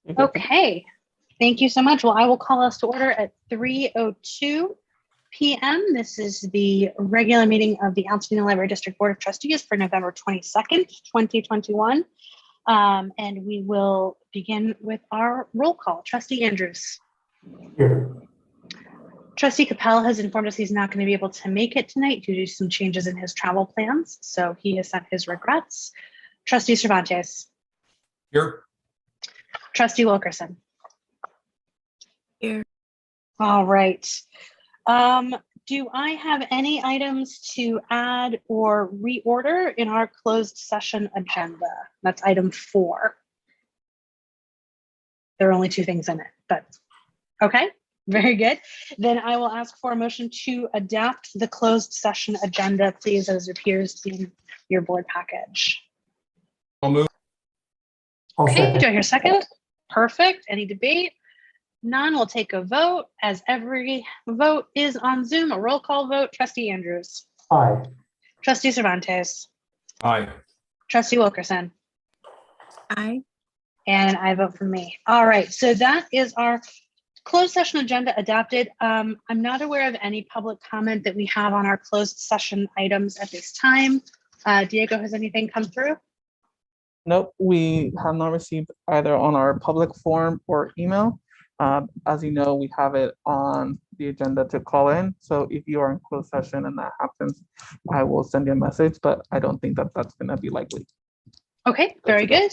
Okay, thank you so much. Well, I will call us to order at 3:02 p.m. This is the regular meeting of the Altadena Library District Board of Trustees for November 22nd, 2021. And we will begin with our roll call. Trustee Andrews. Here. Trustee Capel has informed us he's not going to be able to make it tonight due to some changes in his travel plans, so he has sent his regrets. Trustee Cervantes. Here. Trustee Wilkerson. Here. All right. Do I have any items to add or reorder in our closed session agenda? That's item 4. There are only 2 things in it, but okay, very good. Then I will ask for a motion to adapt the closed session agenda, please, as it appears in your board package. I'll move. Okay, do I hear a second? Perfect. Any debate? None. We'll take a vote, as every vote is on Zoom. A roll call vote. Trustee Andrews. Aye. Trustee Cervantes. Aye. Trustee Wilkerson. Aye. And I vote for me. All right. So that is our closed session agenda adopted. I'm not aware of any public comment that we have on our closed session items at this time. Diego, has anything come through? Nope, we have not received either on our public forum or email. As you know, we have it on the agenda to call in. So if you are in closed session and that happens, I will send you a message, but I don't think that that's going to be likely. Okay, very good.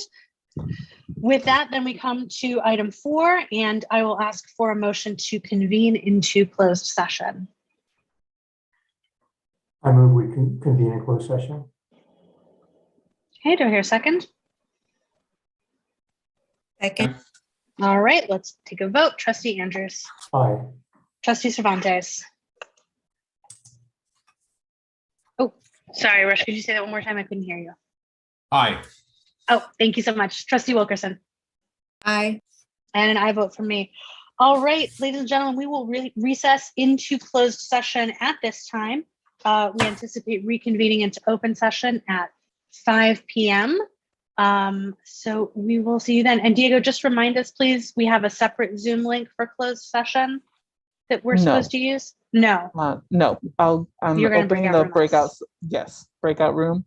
With that, then we come to item 4, and I will ask for a motion to convene into closed session. I move we can convene in closed session. Okay, do I hear a second? Second. All right, let's take a vote. Trustee Andrews. Aye. Trustee Cervantes. Oh, sorry, Rush, could you say that one more time? I couldn't hear you. Aye. Oh, thank you so much. Trustee Wilkerson. Aye. And an I vote for me. All right, ladies and gentlemen, we will recess into closed session at this time. We anticipate reconvening into open session at 5 p.m. So we will see you then. And Diego, just remind us, please, we have a separate Zoom link for closed session that we're supposed to use? No. No, I'm You're gonna opening the breakouts. Yes, breakout room.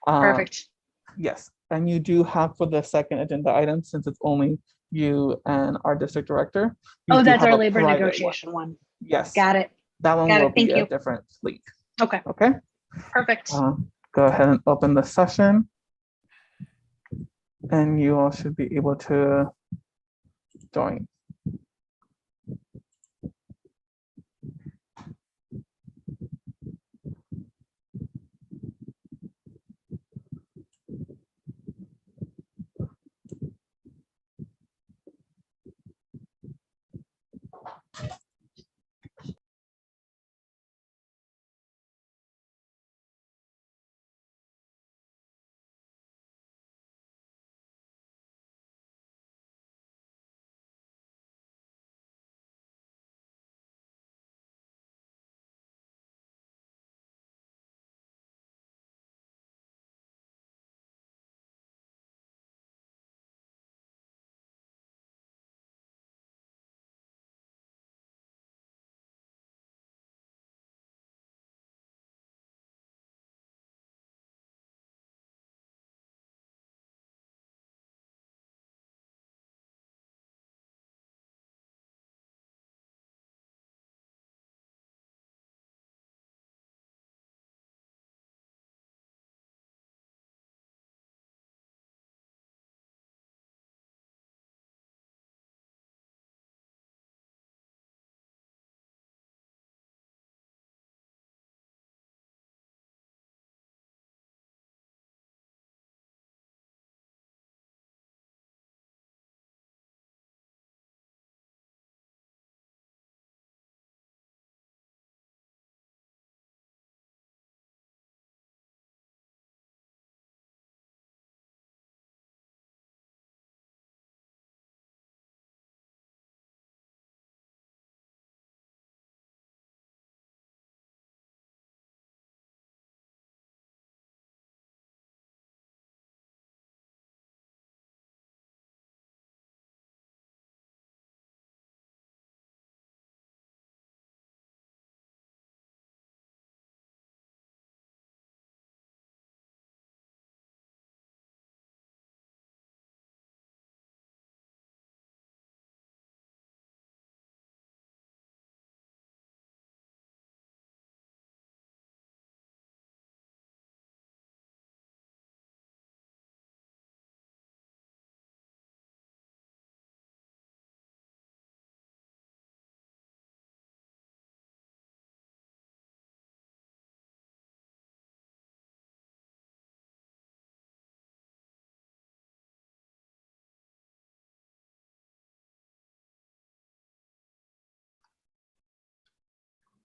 Perfect. Yes, and you do have for the second agenda item, since it's only you and our district director. Oh, that's our labor negotiation one. Yes. Got it. That one Got will it. be Thank a you. different link. Okay. Okay. Perfect. Go ahead and open the session. And you all should be able to join.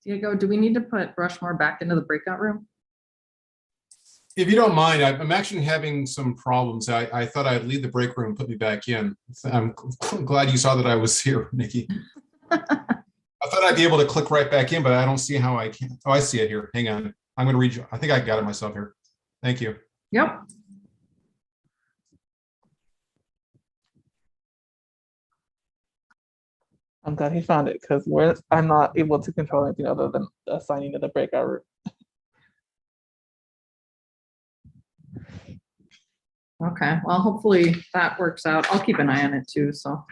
Diego, do we need to put Rushmore back into the breakout room? If you don't mind, I'm actually having some problems. I thought I'd leave the break room and put me back in. I'm glad you saw that I was here, Nikki. I thought I'd be able to click right back in, but I don't see how I can. Oh, I see it here. Hang on. I'm going to read you. I think I got it myself here. Thank you. Yep. I'm glad he found it because I'm not able to control anything other than assigning to the breakout room. Okay, well, hopefully that works out. I'll keep an eye on it too, so.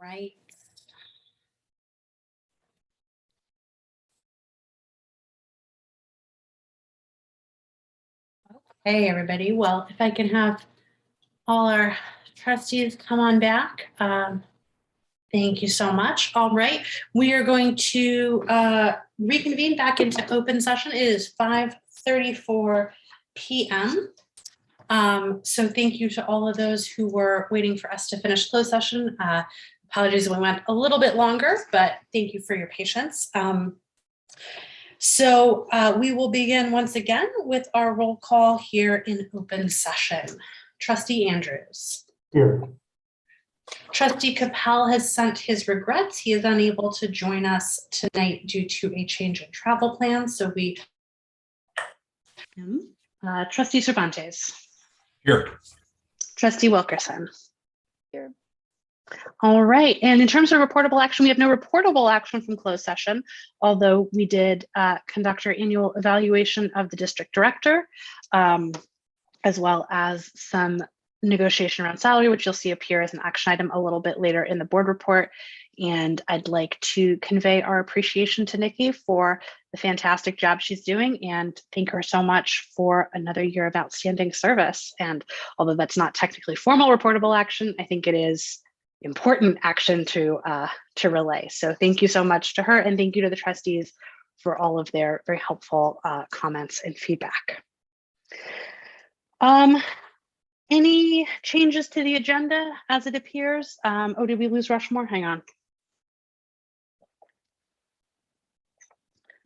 Right. Okay, everybody. Well, if I can have all our trustees come on back. Thank you so much. All right, we are going to reconvene back into open session. It is 5:34 p.m. So thank you to all of those who were waiting for us to finish closed session. Apologies, we went a little bit longer, but thank you for your patience. So we will begin once again with our roll call here in open session. Trustee Andrews. Here. Trustee Capel has sent his regrets. He is unable to join us tonight due to a change in travel plans. So we, Trustee Cervantes. Here. Trustee Wilkerson. Here. All right. And in terms of reportable action, we have no reportable action from closed session, although we did conduct our annual evaluation of the district director, as well as some negotiation around salary, which you'll see appear as an action item a little bit later in the board report. And I'd like to convey our appreciation to Nikki for the fantastic job she's doing and thank her so much for another year of outstanding service. And although that's not technically formal reportable action, I think it is important action to relay. So thank you so much to her, and thank you to the trustees for all of their very helpful comments and feedback. Any changes to the agenda as it appears? Oh, did we lose Rushmore? Hang on.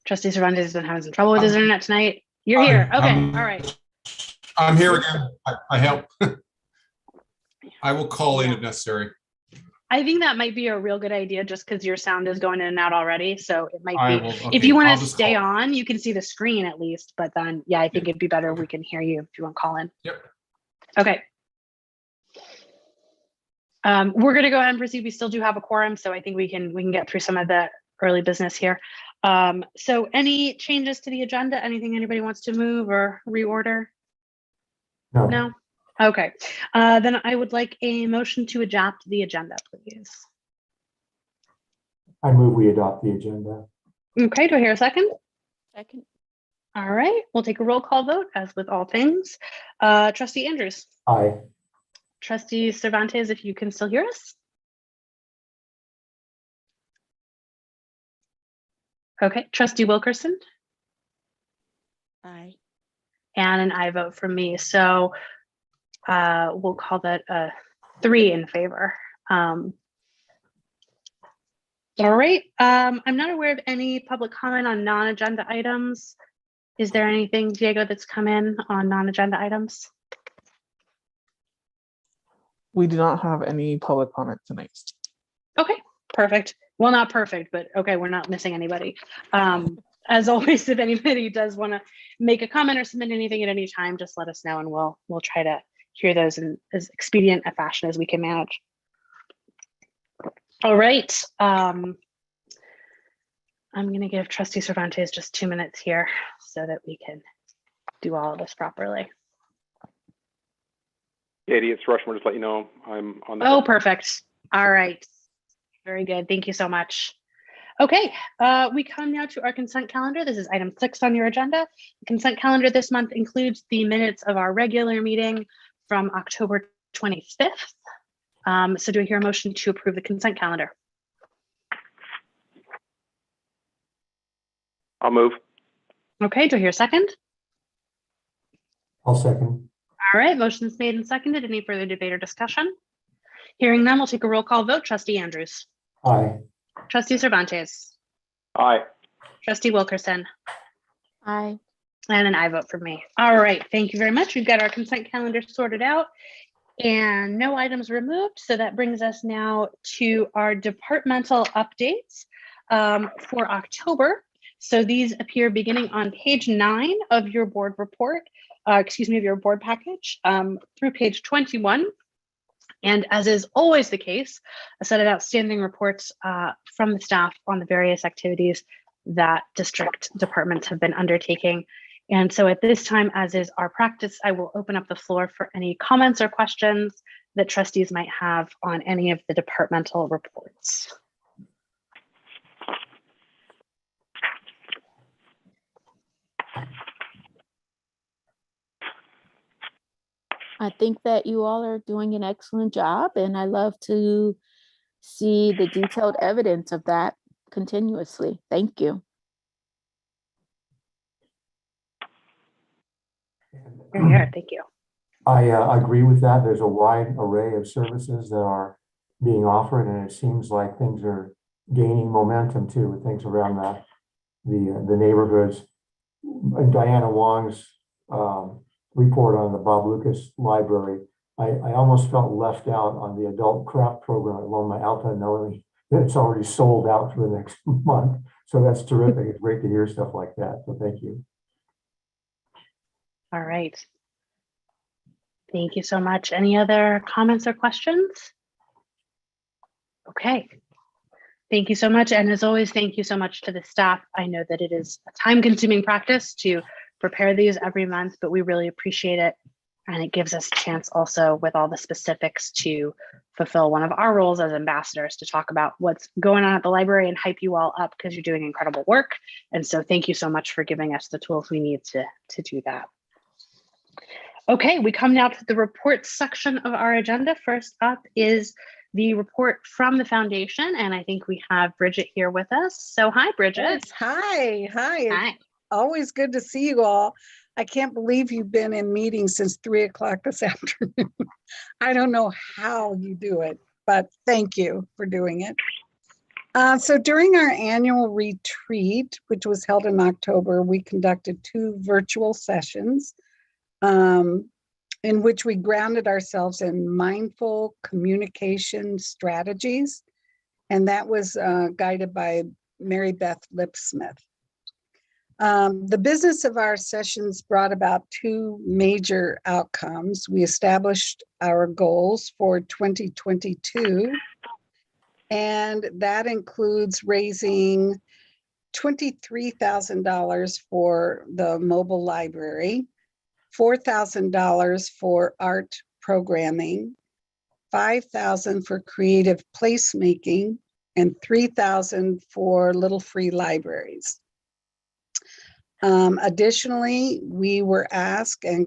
Trustee Cervantes has been having some trouble with his internet tonight. You're here. Okay. All right. I'm here again. I help. I will call in if necessary. I think that might be a real good idea just because your sound is going in and out already. So it might I be, will, if okay, you want I'll to just stay call. on, you can see the screen at least, but then, yeah, I think Yeah. it'd be better if Okay. we can hear you if you want to call in. Yep. Okay. We're going to go ahead and proceed. We still do have a quorum, so I think we can get through some of the early business here. So any changes to the agenda? Anything anybody wants to move or reorder? No. No? Okay. Then I would like a motion to adopt the agenda, please. I move we adopt the agenda. Okay, do I hear a second? Second. All right, we'll take a roll call vote as with all things. Trustee Andrews. Aye. Trustee Cervantes, if you can still hear us. Okay, Trustee Wilkerson. Aye. And an aye vote from me. So we'll call that a 3 in favor. All right, I'm not aware of any public comment on non-agenda items. Is there anything, Diego, that's come in on non-agenda items? We do not have any public comment tonight. Okay, perfect. Well, not perfect, but okay, we're not missing anybody. As always, if anybody does want to make a comment or submit anything at any time, just let us know and we'll try to hear those in as expedient a fashion as we can manage. All right. I'm going to give Trustee Cervantes just 2 minutes here so that we can do all of this properly. Katie, it's Rushmore. Just let you know I'm on the. Oh, perfect. All right. Very good. Thank you so much. Okay, we come now to our consent calendar. This is item 6 on your agenda. The consent calendar this month includes the minutes of our regular meeting from October 25th. So do I hear a motion to approve the consent calendar? I'll move. Okay, do I hear a second? I'll second. All right, motion's made and seconded. Any further debate or discussion? Hearing none, we'll take a roll call vote. Trustee Andrews. Aye. Trustee Cervantes. Aye. Trustee Wilkerson. Aye. And an aye vote for me. All right, thank you very much. We've got our consent calendar sorted out and no items removed. So that brings us now to our departmental updates for October. So these appear beginning on page 9 of your board report, of your board package through page 21. And as is always the case, a set of outstanding reports from the staff on the various activities that district departments have been undertaking. And so at this time, as is our practice, I will open up the floor for any comments or questions that trustees might have on any of the departmental reports. I think that you all are doing an excellent job, and I love to see the detailed evidence of that continuously. Thank you. You're here. Thank you. I agree with that. There's a wide array of services that are being offered, and it seems like things are gaining momentum too, with things around the neighborhoods. Diana Wong's report on the Bob Lucas Library, I almost felt left out on the adult craft program at Loma Alta, knowing that it's already sold out for the next month. So that's terrific. It's great to hear stuff like that. So thank you. All right. Thank you so much. Any other comments or questions? Okay. Thank you so much. And as always, thank you so much to the staff. I know that it is a time-consuming practice to prepare these every month, but we really appreciate it. And it gives us a chance also with all the specifics to fulfill one of our roles as ambassadors to talk about what's going on at the library and hype you all up because you're doing incredible work. And so thank you so much for giving us the tools we need to do that. Okay, we come now to the reports section of our agenda. First up is the report from the foundation, and I think we have Bridget here with us. So hi, Bridget. Yes. Hi. Hi. Always good to see you all. I can't believe you've been in meetings since 3 o'clock this afternoon. I don't know how you do it, but thank you for doing it. So during our annual retreat, which was held in October, we conducted 2 virtual sessions in which we grounded ourselves in mindful communication strategies. And that was guided by Mary Beth Lipsmith. The business of our sessions brought about 2 major outcomes. We established our goals for 2022, and that includes raising $23,000 for the mobile library, $4,000 for art programming, $5,000 for creative placemaking, and $3,000 for little free libraries. Additionally, we were asked and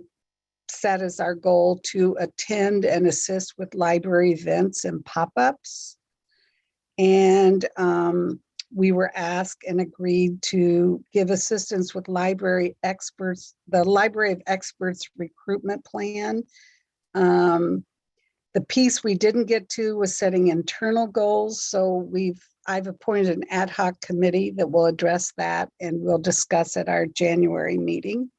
set as our goal to attend and assist with library events and pop-ups. And we were asked and agreed to give assistance with library experts, the Library of Experts recruitment plan. The piece we didn't get to was setting internal goals. So I've appointed an ad hoc committee that will address that, and we'll discuss at our January meeting.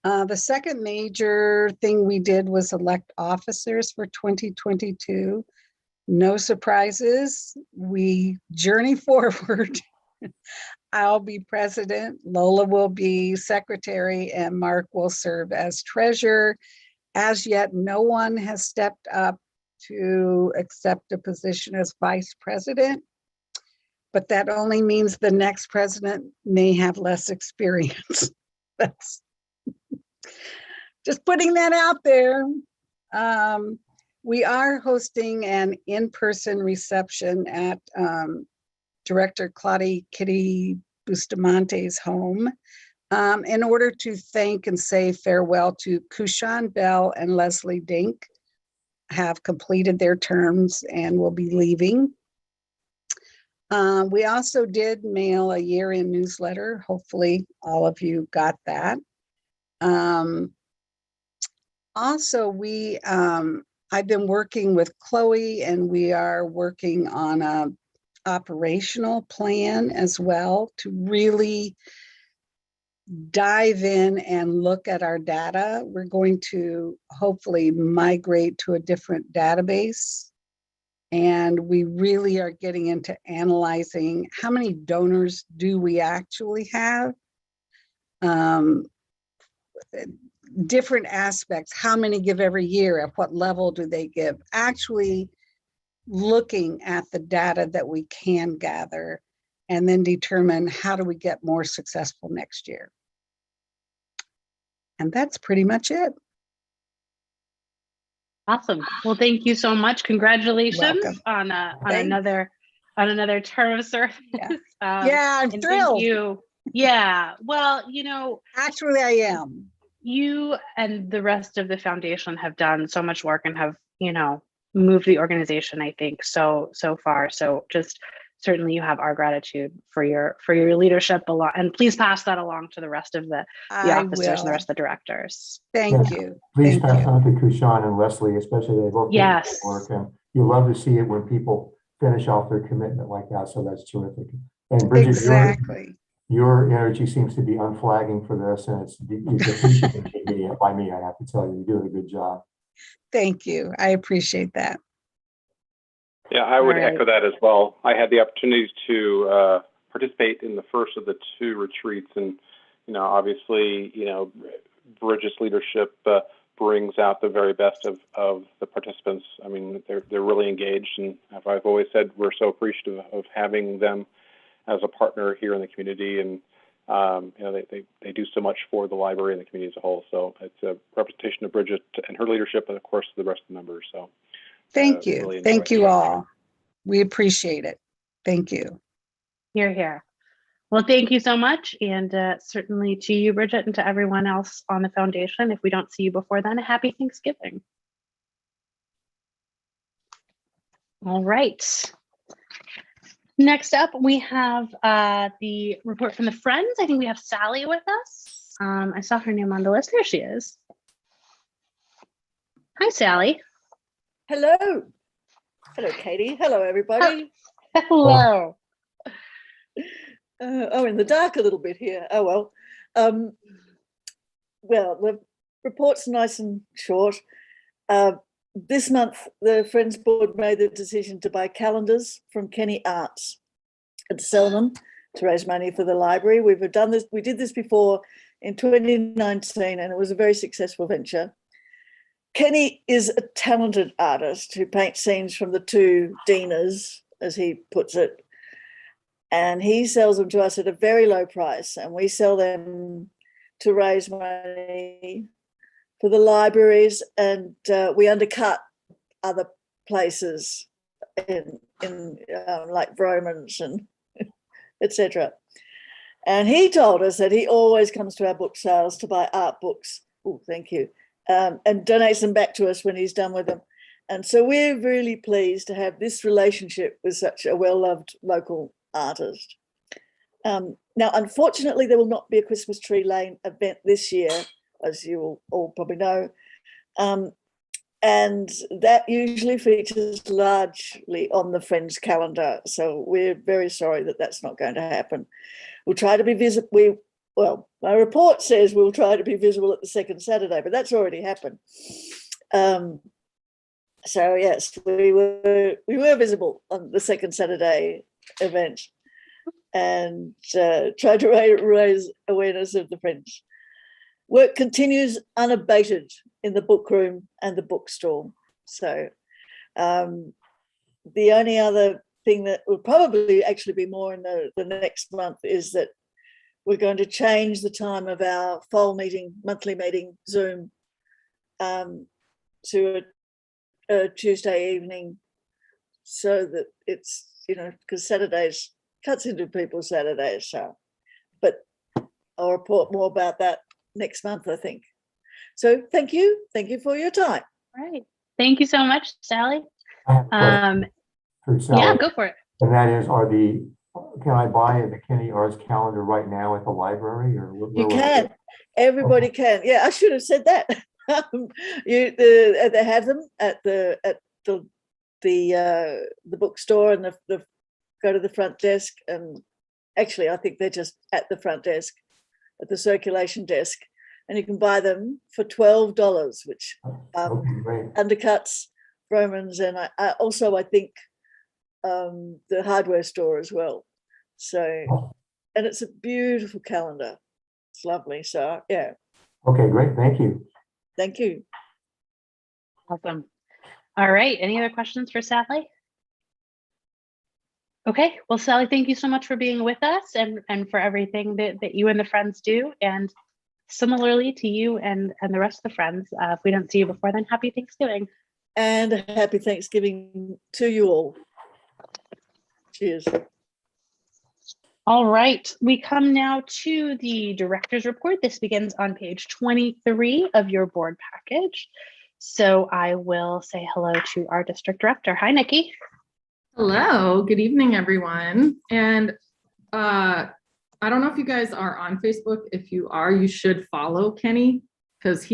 The second major thing we did was elect officers for 2022. No surprises, we journey forward. I'll be president, Lola will be secretary, and Mark will serve as treasurer. As yet, no one has stepped up to accept a position as vice president, but that only means the next president may have less experience. That's just putting that out there. We are hosting an in-person reception at Director Claudia Kitty Bustamante's home in order to thank and say farewell to Kushan Bell and Leslie Dink, have completed their terms and will be leaving. We also did mail a year-end newsletter. Hopefully all of you got that. Also, I've been working with Chloe, and we are working on a operational plan as well to really dive in and look at our data. We're going to hopefully migrate to a different database. And we really are getting into analyzing how many donors do we actually have? Different aspects, how many give every year, at what level do they give? Actually looking at the data that we can gather and then determine how do we get more successful next year. And that's pretty much it. Awesome. Well, thank you so much. Congratulations Welcome. on Thanks. another term of service. Yeah. Yeah, I'm and thrilled. Thank you. Yeah. Well, Actually, I am. you and the rest of the foundation have done so much work and have, moved the organization, I think, so far. So just certainly you have our gratitude for your leadership a lot. And please pass that along to the rest of the I officers and the will. rest of the directors. Thank Yeah. you. Please Thank pass you. on to Kushan and Leslie, especially they both did great Yes. work, and you love to see it when people finish off their commitment like that. So that's terrific. And Bridget, Exactly. your energy seems to be unflagging for this, and it's appreciated by me. I have to tell you, you're doing a good job. Thank you. I appreciate that. Yeah, I would All right. echo that as well. I had the opportunity to participate in the first of the two retreats, and obviously, Bridget's leadership brings out the very best of the participants. I mean, they're really engaged, and as I've always said, we're so appreciative of having them as a partner here in the community, and they do so much for the library and the community as a whole. So it's a representation of Bridget and her leadership, and of course the rest of the members. So Thank you. really Thank enjoyed you it. all. We appreciate it. Thank you. Hear, hear. Well, thank you so much. And certainly to you, Bridget, and to everyone else on the foundation. If we don't see you before then, a happy Thanksgiving. All right. Next up, we have the report from the Friends. I think we have Sally with us. I saw her name on the list. There she is. Hi, Sally. Hello. Hello, Katie. Hello, everybody. Hello. In the dark a little bit here. Oh, well. Well, the report's nice and short. This month, the Friends Board made the decision to buy calendars from Kenny Arts and sell them to raise money for the library. We've done this. We did this before in 2019, and it was a very successful venture. Kenny is a talented artist who paints scenes from the two Dinas, as he puts it, and he sells them to us at a very low price, and we sell them to raise money for the libraries, and we undercut other places in like Vroman's and etc. And he told us that he always comes to our book sales to buy art books. Oh, thank you. And donates them back to us when he's done with them. And so we're really pleased to have this relationship with such a well-loved local artist. Now, unfortunately, there will not be a Christmas Tree Lane event this year, as you will all probably know. And that usually features largely on the Friends calendar. So we're very sorry that that's not going to happen. We'll try to be visible. Well, my report says we'll try to be visible at the second Saturday, but that's already happened. So yes, we were visible on the second Saturday event and tried to raise awareness of the Friends. Work continues unabated in the book room and the bookstore. So the only other thing that will probably actually be more in the next month is that we're going to change the time of our fall meeting, monthly meeting, Zoom, to a Tuesday evening, so that it's, because Saturdays cuts into people's Saturdays. So, but I'll report more about that next month, I think. So thank you for your time. All right. Thank you so much, Sally. I have a question for Sally, Yeah, go for it. and that is, can I buy the Kenny Arts calendar right now at the library, or You can. Everybody can. Yeah, I should have said that. They have them at the bookstore, and the go to the front desk, and actually I think they're just at the front desk, at the circulation desk, and you can buy them for $12, which undercuts Vroman's, and I also I think the hardware store as well. So, and it's a beautiful calendar. It's lovely. So yeah. Okay, great. Thank you. Thank you. Awesome. All right. Any other questions for Sally? Okay. Well, Sally, thank you so much for being with us and for everything that you and the Friends do. And similarly to you and the rest of the Friends, if we don't see you before then, happy Thanksgiving. and a happy Thanksgiving to you all. Cheers. All right, we come now to the director's report. This begins on page 23 of your board package. So I will say hello to our district director. Hi, Nikki. Hello, good evening, everyone. And I don't know if you guys are on Facebook. If you are, you should follow Kenny, because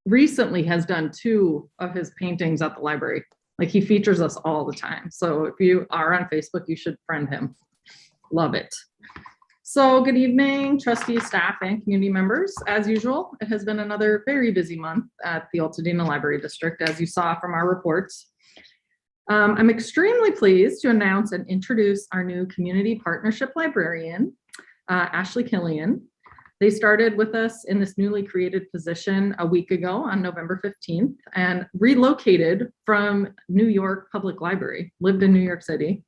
recently has done 2 of his paintings at the library. Like, he features us all the time. So if you are on Facebook, you should friend him. Love it. So good evening, trustees, staff, and community members. As usual, it has been another very busy month at the Altadena Library District, as you saw from our reports. I'm extremely pleased to announce and introduce our new community partnership librarian, Ashley Killian. They started with us in this newly created position a week ago on November 15th and relocated from New York Public Library, lived in New York City,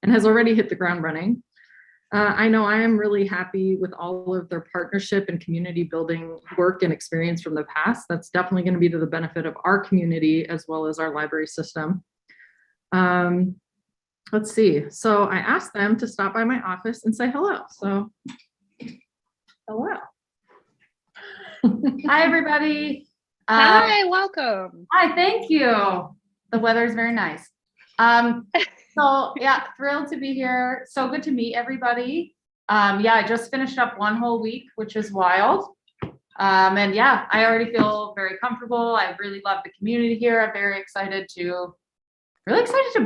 and has already hit the ground running. I know I am really happy with all of their partnership and community building work and experience from the past. That's definitely going to be to the benefit of our community as well as our library system. Let's see. So I asked them to stop by my office and say hello. So, hello. Hi, everybody. Hi, welcome. Hi, thank you. The weather is very nice. So yeah, thrilled to be here. So good to meet everybody. Yeah, I just finished up 1 whole week, which is wild. And yeah, I already feel very comfortable. I really love the community here. I'm very excited to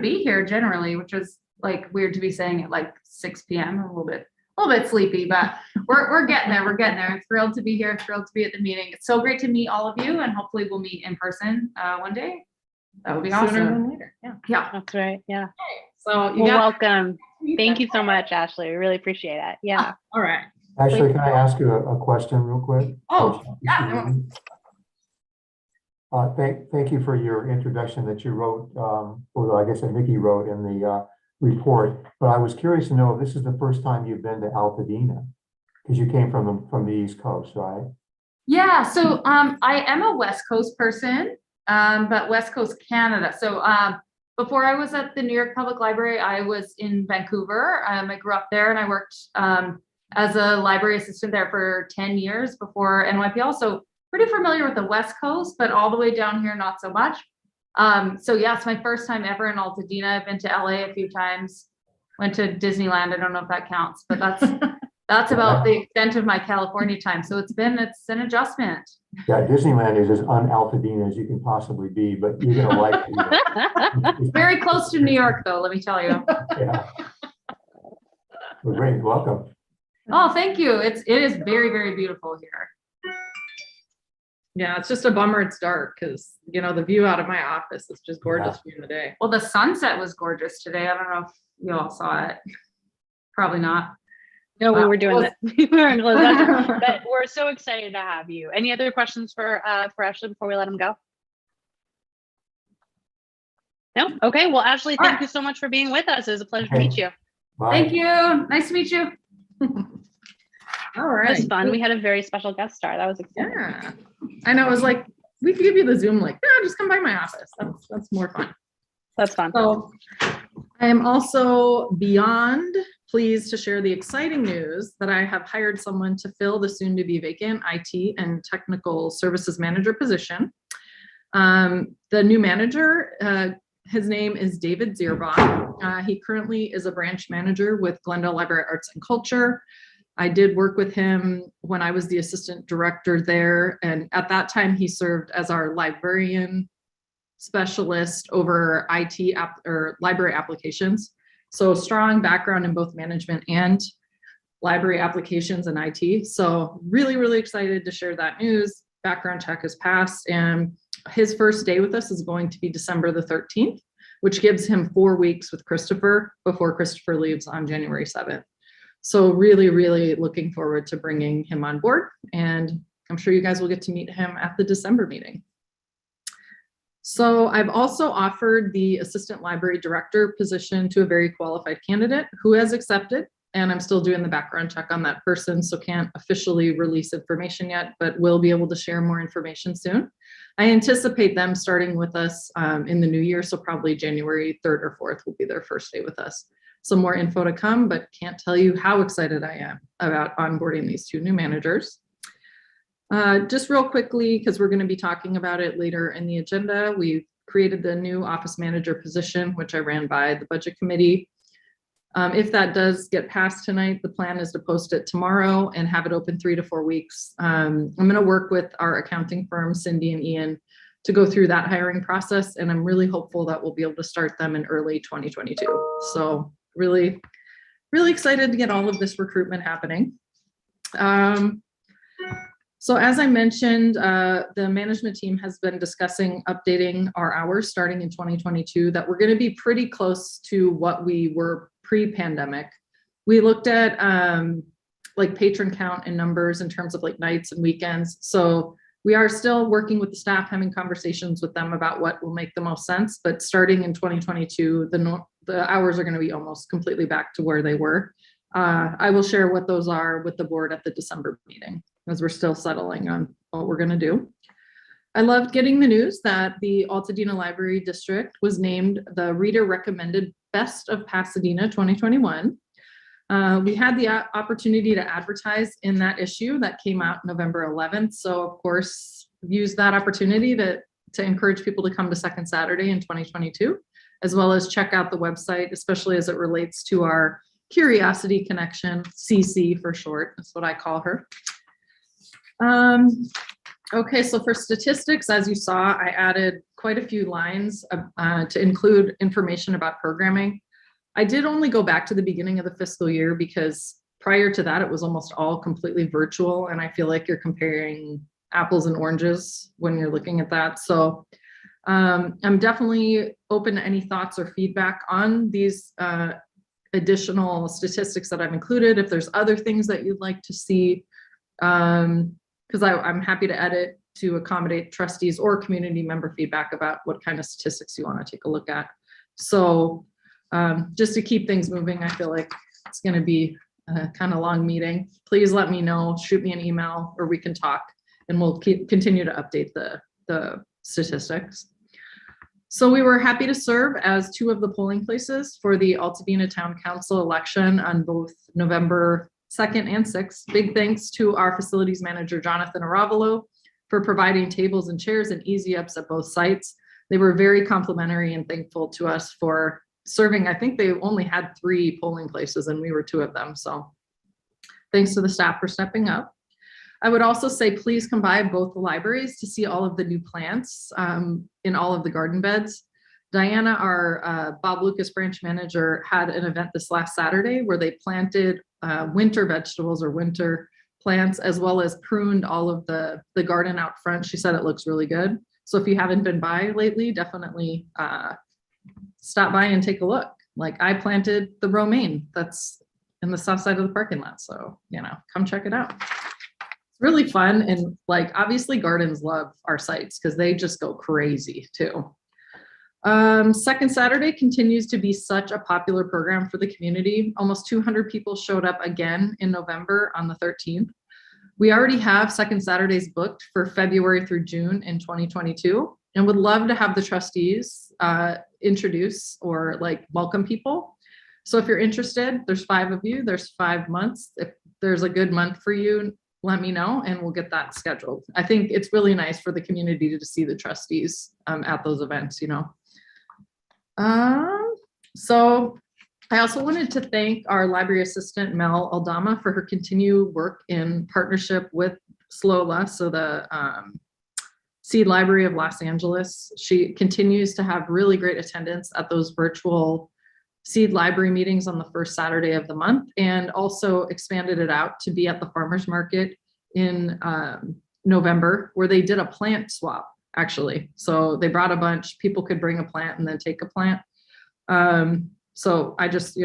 be here generally, which is like weird to be saying at like 6 p.m. a little bit sleepy, but we're getting there. We're getting there. Thrilled to be here. Thrilled to be at the meeting. It's so great to meet all of you, and hopefully we'll meet in person one day. That would be Sooner awesome. than later. Yeah. Yeah. That's right. Yeah. So you Well, got welcome. Thank you so much, Ashley. We really appreciate it. Yeah. all right. Actually, can I ask you a question real quick? Oh, yeah. Thank you for your introduction that you wrote, or I guess that Nikki wrote in the report. But I was curious to know if this is the first time you've been to Altadena, because you came from the East Coast, right? Yeah. So I am a West Coast person, but West Coast Canada. So before I was at the New York Public Library, I was in Vancouver. I grew up there, and I worked as a library assistant there for 10 years before NYPL. So pretty familiar with the West Coast, but all the way down here, not so much. So yeah, it's my first time ever in Altadena. I've been to LA a few times, went to Disneyland. I don't know if that counts, but that's about the extent of my California time. So it's an adjustment. Yeah, Disneyland is as un-Altadena as you can possibly be, but you're gonna like it. Very close to New York, though, let me tell you. Yeah. Well, great, welcome. Oh, thank you. It is very, very beautiful here. Yeah, it's just a bummer it's dark, because the view out of my office is just gorgeous during the day. Well, the sunset was gorgeous today. I don't know if you all saw it. Probably not. No, we were doing that. We were in closed session, but we're so excited to have you. Any other questions for Ashley before we let him go? No? Okay. Well, Ashley, thank you so much for being with us. It was a pleasure to meet you. Bye. Thank you. Nice to meet you. All It right. was fun. We had a very special guest star. That was exciting. Yeah. I know. It was like, we could give you the Zoom link. Yeah, just come by my office. That's more fun. That's fun. So I am also beyond pleased to share the exciting news that I have hired someone to fill the soon to be vacant IT and technical services manager position. The new manager, his name is David Zierbach. He currently is a branch manager with Glendale Library Arts and Culture. I did work with him when I was the assistant director there. And at that time, he served as our librarian specialist over IT or library applications. So strong background in both management and library applications and IT. So really, really excited to share that news. Background check has passed, and his first day with us is going to be December the 13th, which gives him 4 weeks with Christopher before Christopher leaves on January 7th. So really, really looking forward to bringing him on board, and I'm sure you guys will get to meet him at the December meeting. So I've also offered the assistant library director position to a very qualified candidate who has accepted, and I'm still doing the background check on that person, so can't officially release information yet, but will be able to share more information soon. I anticipate them starting with us in the new year, so probably January 3rd or 4th will be their first day with us. Some more info to come, but can't tell you how excited I am about onboarding these 2 new managers. Just real quickly, because we're going to be talking about it later in the agenda, we've created the new office manager position, which I ran by the budget committee. If that does get passed tonight, the plan is to post it tomorrow and have it open 3 to 4 weeks. I'm going to work with our accounting firm, Cindy and Ian, to go through that hiring process. And I'm really hopeful that we'll be able to start them in early 2022. So really, really excited to get all of this recruitment happening. So as I mentioned, the management team has been discussing updating our hours starting in 2022, that we're going to be pretty close to what we were pre-pandemic. We looked at like patron count and numbers in terms of like nights and weekends. So we are still working with the staff, having conversations with them about what will make the most sense. But starting in 2022, the hours are going to be almost completely back to where they were. I will share what those are with the board at the December meeting, as we're still settling on what we're going to do. I loved getting the news that the Altadena Library District was named the Reader Recommended Best of Pasadena 2021. We had the opportunity to advertise in that issue that came out November 11th. So of course, use that opportunity to encourage people to come to Second Saturday in 2022, as well as check out the website, especially as it relates to our Curiosity Connection, CC for short, that's what I call her. Okay, so for statistics, as you saw, I added quite a few lines to include information about programming. I did only go back to the beginning of the fiscal year because prior to that, it was almost all completely virtual. And I feel like you're comparing apples and oranges when you're looking at that. So I'm definitely open to any thoughts or feedback on these additional statistics that I've included. If there's other things that you'd like to see, because I'm happy to edit to accommodate trustees or community member feedback about what kind of statistics you want to take a look at. So just to keep things moving, I feel like it's going to be a kind of long meeting. Please let me know, shoot me an email, or we can talk, and we'll continue to update the statistics. So we were happy to serve as 2 of the polling places for the Altadena Town Council election on both November 2nd and 6th. Big thanks to our facilities manager, Jonathan Aravalo, for providing tables and chairs and easy ups at both sites. They were very complimentary and thankful to us for serving. I think they only had 3 polling places and we were 2 of them. So thanks to the staff for stepping up. I would also say, please come by both the libraries to see all of the new plants in all of the garden beds. Diana, our Bob Lucas branch manager, had an event this last Saturday where they planted winter vegetables or winter plants, as well as pruned all of the garden out front. She said it looks really good. So if you haven't been by lately, definitely stop by and take a look. Like I planted the romaine that's in the south side of the parking lot. So, come check it out. It's really fun. And like, obviously gardens love our sites because they just go crazy too. Second Saturday continues to be such a popular program for the community. Almost 200 people showed up again in November on the 13th. We already have Second Saturdays booked for February through June in 2022, and would love to have the trustees introduce or like welcome people. So if you're interested, there's 5 of you, there's 5 months. If there's a good month for you, let me know and we'll get that scheduled. I think it's really nice for the community to see the trustees at those events, So I also wanted to thank our library assistant, Mel Aldama, for her continued work in partnership with SLOLA, so the Seed Library of Los Angeles. She continues to have really great attendance at those virtual Seed Library meetings on the first Saturday of the month, and also expanded it out to be at the farmers market in November, where they did a plant swap, actually. So they brought a bunch, people could bring a plant and then take a plant. So I just,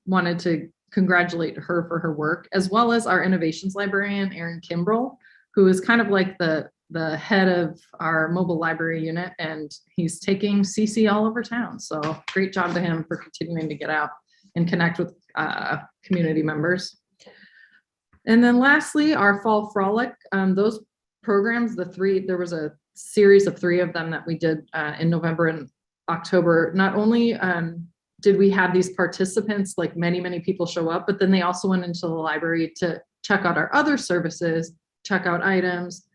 wanted to congratulate her for her work, as well as our innovations librarian, Erin Kimbrell, who is kind of like the head of our mobile library unit, and he's taking CC all over town. So great job to him for continuing to get out and connect with community members. And then lastly, our fall frolic, those programs, there was a series of 3 of them that we did in November and October, not only did we have these participants, like many people show up, but then they also went into the library to check out our other services, check out items.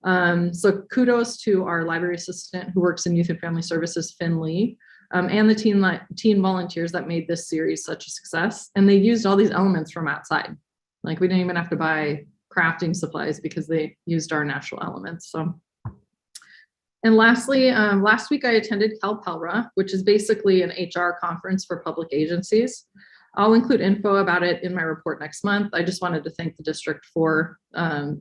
So kudos to our library assistant who works in Youth and Family Services, Finley, and the teen volunteers that made this series such a success. And they used all these elements from outside. Like we didn't even have to buy crafting supplies because they used our natural elements. So, and lastly, last week I attended CalPELRA, which is basically an HR conference for public agencies. I'll include info about it in my report next month. I just wanted to thank the district for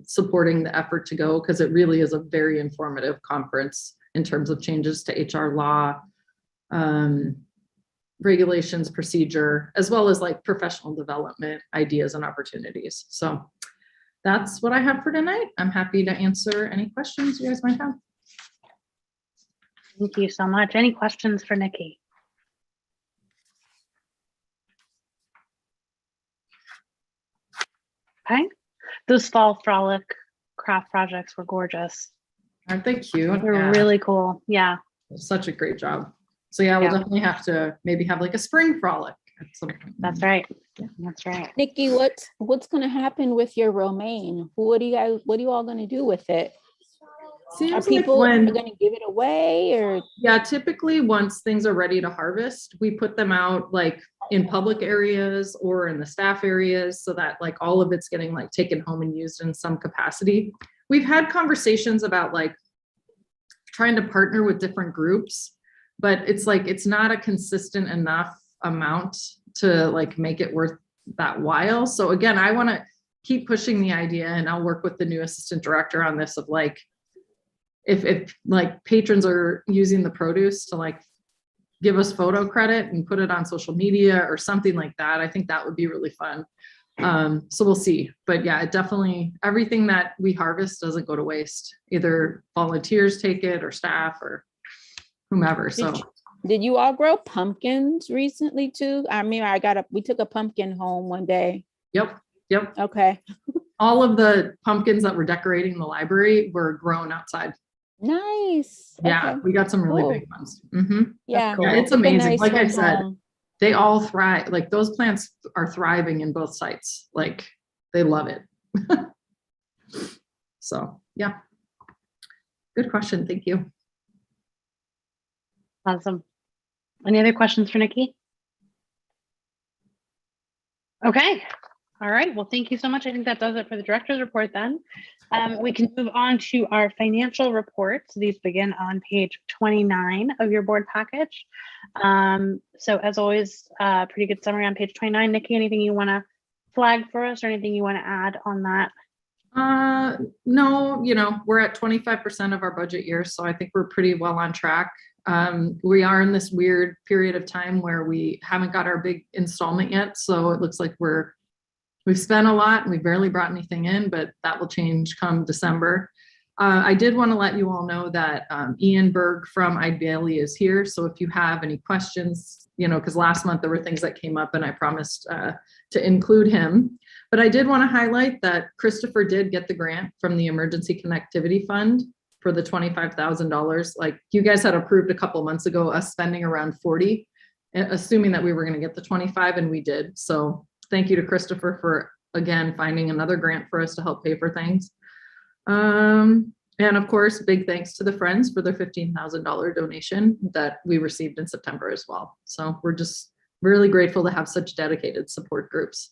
supporting the effort to go, because it really is a very informative conference in terms of changes to HR law, regulations, procedure, as well as like professional development ideas and opportunities. So that's what I have for tonight. I'm happy to answer any questions you guys might have. Thank you so much. Any questions for Nikki? Okay. Those fall frolic craft projects were gorgeous. Aren't they cute? They're Yeah. really cool. Yeah. Such a great job. So yeah, we'll definitely have to maybe have like a spring frolic at some point. That's right. That's right. Nikki, what's going to happen with your romaine? What are you all going to do with it? Are Seems people like when, going to give it away, or? yeah, typically once things are ready to harvest, we put them out like in public areas or in the staff areas so that like all of it's getting like taken home and used in some capacity. We've had conversations about like trying to partner with different groups, but it's like, it's not a consistent enough amount to like make it worth that while. So again, I want to keep pushing the idea, and I'll work with the new assistant director on this of like, if like patrons are using the produce to like give us photo credit and put it on social media or something like that, I think that would be really fun. So we'll see. But yeah, it definitely, everything that we harvest doesn't go to waste. Either volunteers take it or staff or whomever. So Did you all grow pumpkins recently too? I mean, we took a pumpkin home one day. Yep. Okay. All of the pumpkins that were decorating the library were grown outside. Nice. Yeah, Okay. we got some really Cool. big ones. Mhm. Yeah. cool. Yeah, it's Took a amazing. nice Like I one said, home. they all thrive. Like those plants are thriving in both sites. Like they love it. So yeah, good question. Thank you. Awesome. Any other questions for Nikki? Okay. All right. Well, thank you so much. I think that does it for the director's report then. We can move on to our financial reports. These begin on page 29 of your board package. So as always, pretty good summary on page 29. Nikki, anything you want to flag for us or anything you want to add on that? No, we're at 25% of our budget year, so I think we're pretty well on track. We are in this weird period of time where we haven't got our big installment yet, so it looks like we've spent a lot and we barely brought anything in, but that will change come December. I did want to let you all know that Ian Berg from Ideally is here, so if you have any questions, because last month there were things that came up and I promised to include him. But I did want to highlight that Christopher did get the grant from the Emergency Connectivity Fund for the $25,000. Like you guys had approved a couple months ago, us spending around 40, assuming that we were going to get the 25, and we did. So thank you to Christopher for, again, finding another grant for us to help pay for things. And of course, big thanks to the Friends for their $15,000 donation that we received in September as well. So we're just really grateful to have such dedicated support groups.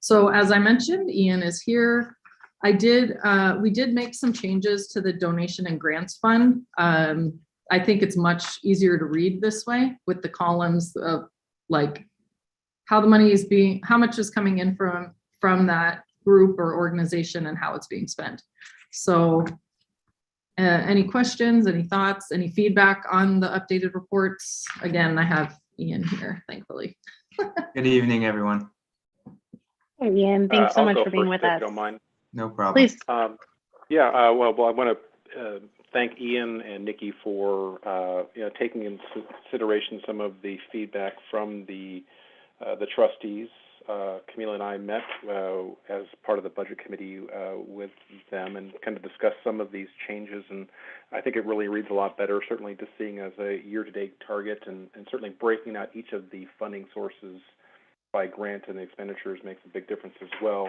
So as I mentioned, Ian is here. We did make some changes to the donation and grants fund. I think it's much easier to read this way with the columns of like how the money is how much is coming in from that group or organization and how it's being spent. So any questions, any thoughts, any feedback on the updated reports? Again, I have Ian here, thankfully. Good evening, everyone. Hey, Ian, thanks so I'll much go for being first, with if us. you don't mind. No problem. Please. Well, I want to thank Ian and Nikki for taking into consideration some of the feedback from the trustees Camila and I met as part of the budget committee with them and kind of discussed some of these changes. And I think it really reads a lot better, certainly just seeing as a year-to-date target and certainly breaking out each of the funding sources by grant and the expenditures makes a big difference as well.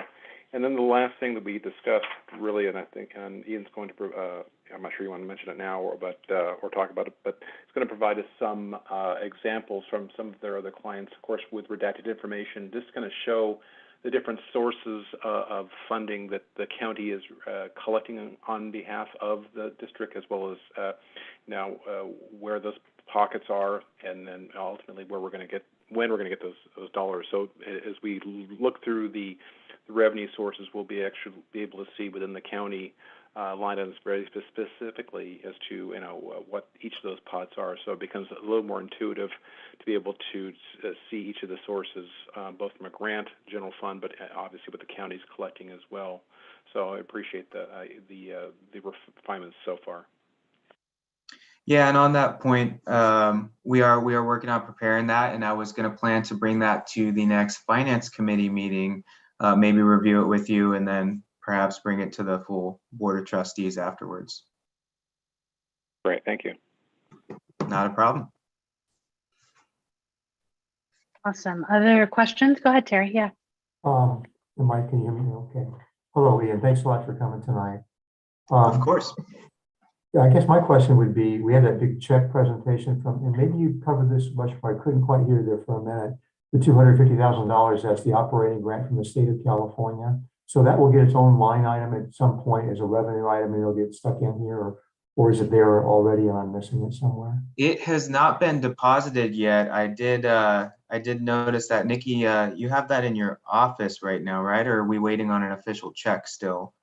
And then the last thing that we discussed really, and I think Ian's going to, I'm not sure you want to mention it now or talk about it, but it's going to provide us some examples from some of their other clients, of course, with redacted information, just going to show the different sources of funding that the county is collecting on behalf of the district, as well as now where those pockets are, and then ultimately where we're going to get, when we're going to get those dollars. So as we look through the revenue sources, we'll be able to see within the county line items very specifically as to what each of those pots are. So it becomes a little more intuitive to be able to see each of the sources, both from a grant, general fund, but obviously what the county's collecting as well. So I appreciate the refinements so far. Yeah, and on that point, we are working on preparing that, and I was going to plan to bring that to the next finance committee meeting, maybe review it with you, and then perhaps bring it to the full board of trustees afterwards. Great, thank you. Not a problem. Awesome. Other questions? Go ahead, Terry. Yeah. Mike, can you hear me? Okay. Hello, Ian. Thanks a lot for coming tonight. Of course. Yeah, I guess my question would be, we had that big check presentation from, and maybe you covered this much, but I couldn't quite hear there for a minute. The $250,000, that's the operating grant from the state of California. So that will get its own line item at some point as a revenue item, and it'll get stuck in here, or is it there already and I'm missing it somewhere? It has not been deposited yet. I did notice that. Nikki, you have that in your office right now, right? Or are we waiting on an official check still?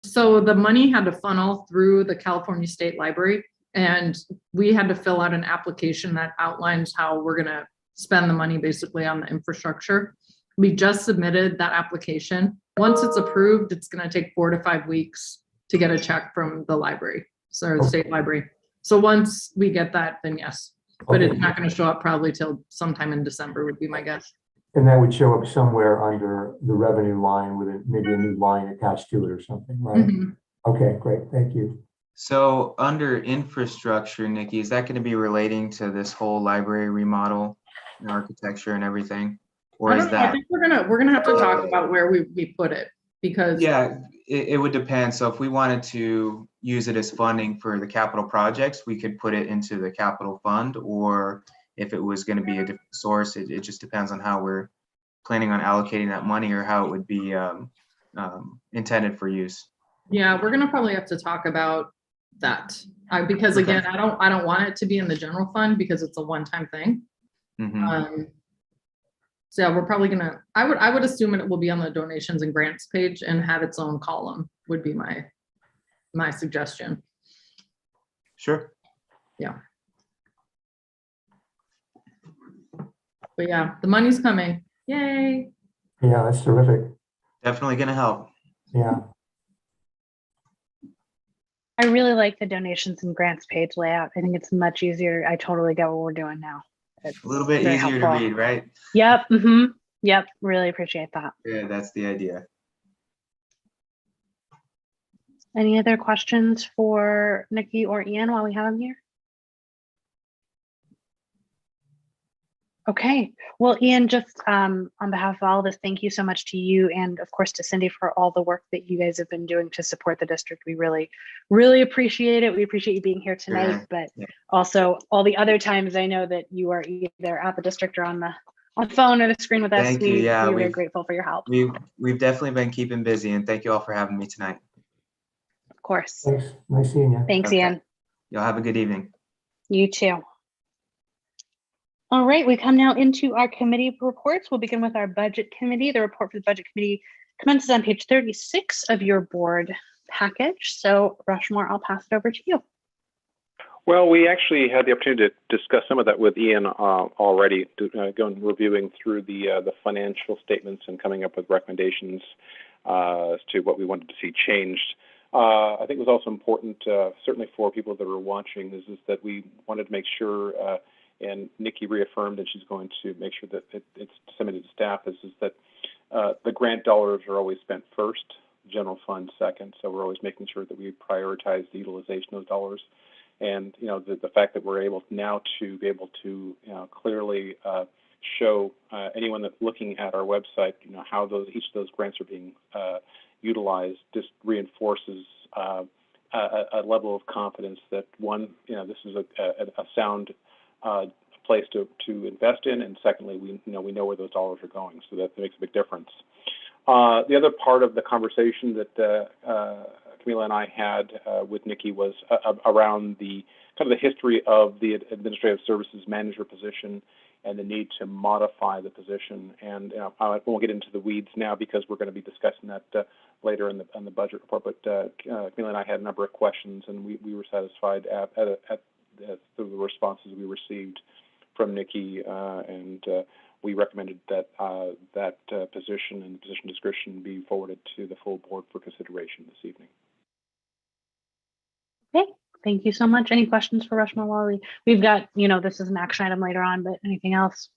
So the money had to funnel through the California State Library, and we had to fill out an application that outlines how we're going to spend the money basically on the infrastructure. We just submitted that application. Once it's approved, it's going to take 4 to 5 weeks to get a check from the library, so the state library. So once we get that, then yes, but it's not going to show up probably till sometime in December would be my guess. And that would show up somewhere under the revenue line with maybe a new line attached to it or something, right? Mm-hmm. Okay, great. Thank you. So under infrastructure, Nikki, is that going to be relating to this whole library remodel and architecture and everything? Or is that? I think we're gonna have to talk about where we put it, because yeah, it would depend. So if we wanted to use it as funding for the capital projects, we could put it into the capital fund, or if it was going to be a different source, it just depends on how we're planning on allocating that money or how it would be intended for use. Yeah, we're gonna probably have to talk about that because again, I don't want it to be in the general fund because it's a one-time thing. Mm-hmm. So we're probably gonna. I would assume it will be on the donations and grants page and have its own column. Would be my suggestion. Sure. Yeah. But yeah, the money's coming. Yay. Yeah, that's terrific. Definitely going to help. Yeah. I really like the donations and grants page layout. I think it's much easier. I totally get what we're doing now. It's A little bit very easier helpful. to read, right? Yep. Mm-hmm. Yep. Really appreciate that. Yeah, that's the idea. Any other questions for Nikki or Ian while we have them here? Okay. Well, Ian, just on behalf of all of this, thank you so much to you and of course to Cindy for all the work that you guys have been doing to support the district. We really, really appreciate it. We appreciate you being here tonight, but also all the other times I know that you are either at the district or on the phone or the screen with us. Thank you. Yeah, we're very grateful for your help. We've definitely been keeping busy, and thank you all for having me tonight. Of course. Thanks. Nice seeing you. Thanks, Okay. Ian. Y'all have a good evening. You too. All right, we come now into our committee reports. We'll begin with our budget committee. The report for the budget committee commences on page 36 of your board package. So Rushmore, I'll pass it over to you. Well, we actually had the opportunity to discuss some of that with Ian already, going reviewing through the financial statements and coming up with recommendations as to what we wanted to see changed. I think it was also important, certainly for people that are watching, is that we wanted to make sure and Nikki reaffirmed that she's going to make sure that it's disseminated to staff, is that the grant dollars are always spent first, general fund second. So we're always making sure that we prioritize the utilization of those dollars. And, the fact that we're able now to be able to, clearly show anyone that's looking at our website, how each of those grants are being utilized, just reinforces a level of confidence that, one, this is a sound place to invest in, and secondly, we know where those dollars are going, so that makes a big difference. The other part of the conversation that Camila and I had with Nikki was around the kind of the history of the administrative services manager position and the need to modify the position. And I won't get into the weeds now because we're going to be discussing that later in the budget report. But Camila and I had a number of questions, and we were satisfied at the responses we received from Nikki, and we recommended that position and position description be forwarded to the full board for consideration this evening. Okay, thank you so much. Any questions for Reshma Wali? We've got, this is an action item later on, but anything else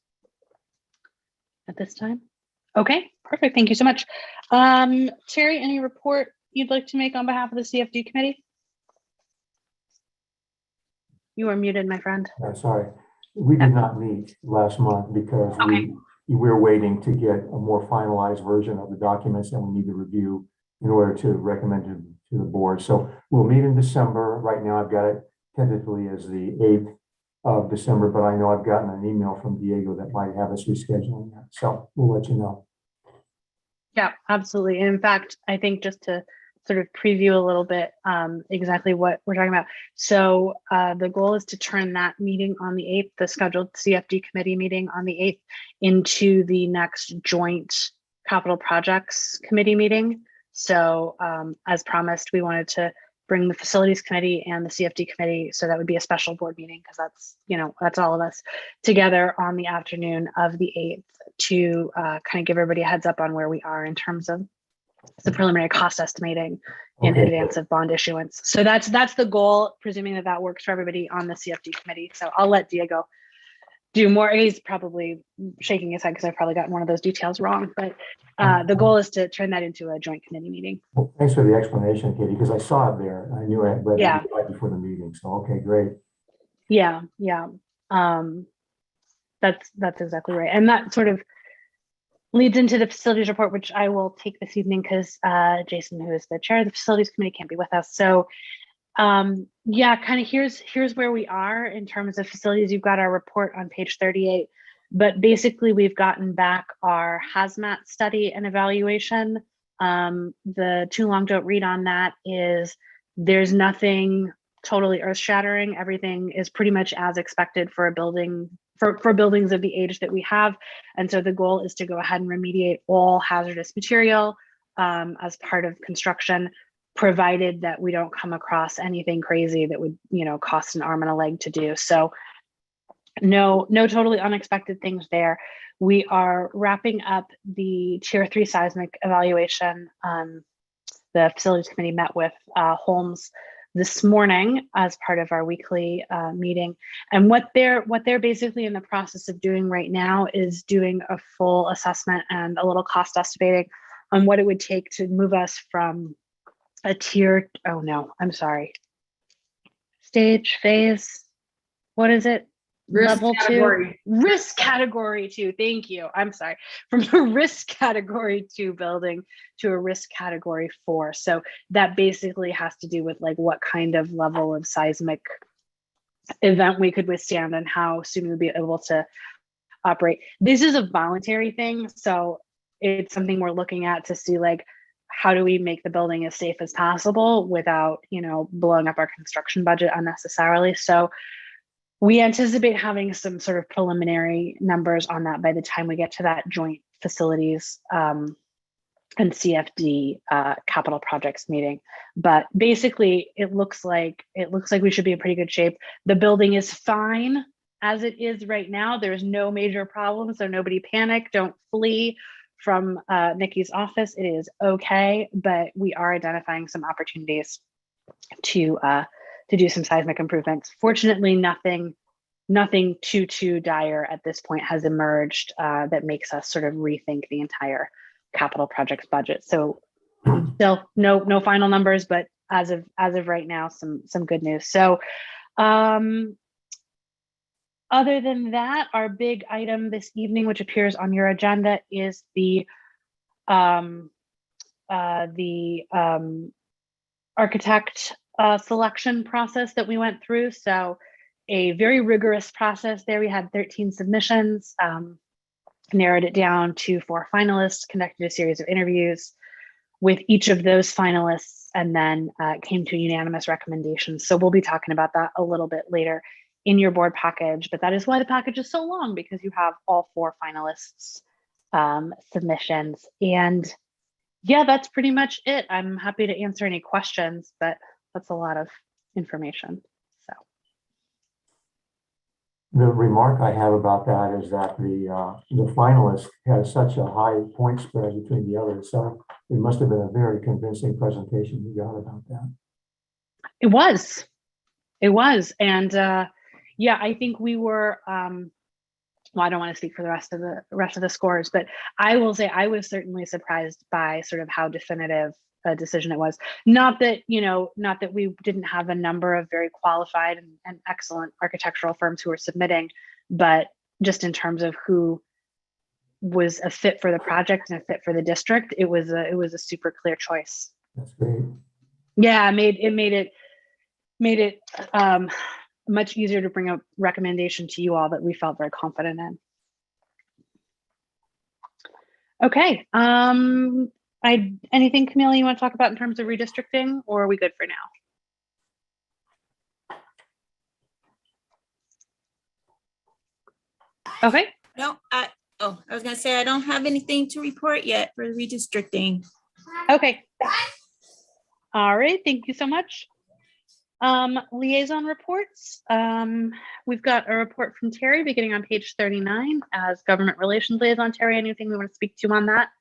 at this time? Okay, perfect. Thank you so much. Terry, any report you'd like to make on behalf of the CFD committee? You are muted, my friend. Sorry, we did not meet last month because we're waiting to get a more finalized version of the documents that we need to review in order to recommend to the board. So we'll meet in December. Right now, I've got it tentatively as the 8th of December, but I know I've gotten an email from Diego that might have us rescheduling that. So we'll let you know. Yeah, absolutely. And in fact, I think just to sort of preview a little bit exactly what we're talking about. So the goal is to turn that meeting on the 8th, the scheduled CFD committee meeting on the 8th, into the next joint capital projects committee meeting. So as promised, we wanted to bring the facilities committee and the CFD committee. So that would be a special board meeting because that's, that's all of us together on the afternoon of the 8th to kind of give everybody a heads up on where we are in terms of the preliminary cost estimating in advance of bond issuance. So that's the goal, presuming that works for everybody on the CFD committee. So I'll let Diego do more. He's probably shaking his head because I've probably gotten one of those details wrong, but the goal is to turn that into a joint committee meeting. Well, thanks for the explanation, Katie, because I saw it there. I knew I read it right before the meeting. So, okay, great. Yeah. That's exactly right. And that sort of leads into the facilities report, which I will take this evening because Jason, who is the chair of the facilities committee, can't be with us. So kind of here's where we are in terms of facilities. You've got our report on page 38, but basically we've gotten back our hazmat study and evaluation. The too long don't read on that is there's nothing totally earth shattering. Everything is pretty much as expected for a building, for buildings of the age that we have. And so the goal is to go ahead and remediate all hazardous material as part of construction, provided that we don't come across anything crazy that would, cost an arm and a leg to do. So no totally unexpected things there. We are wrapping up the tier 3 seismic evaluation. The facilities committee met with Holmes this morning as part of our weekly meeting. And what they're basically in the process of doing right now is doing a full assessment and a little cost estimating on what it would take to move us from a tier, stage, phase, what is it? Level 2, risk category 2. Thank you. I'm sorry. From a risk category 2 building to a risk category 4. So that basically has to do with like what kind of level of seismic event we could withstand and how soon we'll be able to operate. This is a voluntary thing. So it's something we're looking at to see like, how do we make the building as safe as possible without, blowing up our construction budget unnecessarily. So we anticipate having some sort of preliminary numbers on that by the time we get to that joint facilities and CFD capital projects meeting. But basically, it looks like we should be in pretty good shape. The building is fine as it is right now. There's no major problems, so nobody panic. Don't flee from Nikki's office. It is okay, but we are identifying some opportunities to do some seismic improvements. Fortunately, nothing nothing too dire at this point has emerged that makes us sort of rethink the entire capital projects budget. So still no final numbers, but as of right now, some good news. So other than that, our big item this evening, which appears on your agenda, is the architect selection process that we went through. So a very rigorous process there. We had 13 submissions, narrowed it down to 4 finalists, conducted a series of interviews with each of those finalists, and then came to unanimous recommendations. So we'll be talking about that a little bit later in your board package, but that is why the package is so long, because you have all 4 finalists submissions. And yeah, that's pretty much it. I'm happy to answer any questions, but that's a lot of information. So The remark I have about that is that the finalist had such a high point spread between the others. So it must have been a very convincing presentation you got about that. it was. And yeah, I think we were, well, I don't want to speak for the rest of the scores, but I will say I was certainly surprised by sort of how definitive a decision it was. Not that we didn't have a number of very qualified and excellent architectural firms who were submitting, but just in terms of who was a fit for the project and a fit for the district, it was a super clear choice. That's great. Yeah, it made it much easier to bring a recommendation to you all that we felt very confident in. Okay. Anything, Camille, you want to talk about in terms of redistricting, or are we good for now? Okay. No, I was gonna say I don't have anything to report yet for redistricting. Okay. All right. Thank you so much. Liaison reports. We've got a report from Terry beginning on page 39 as government relations liaison. Terry, anything we want to speak to on that?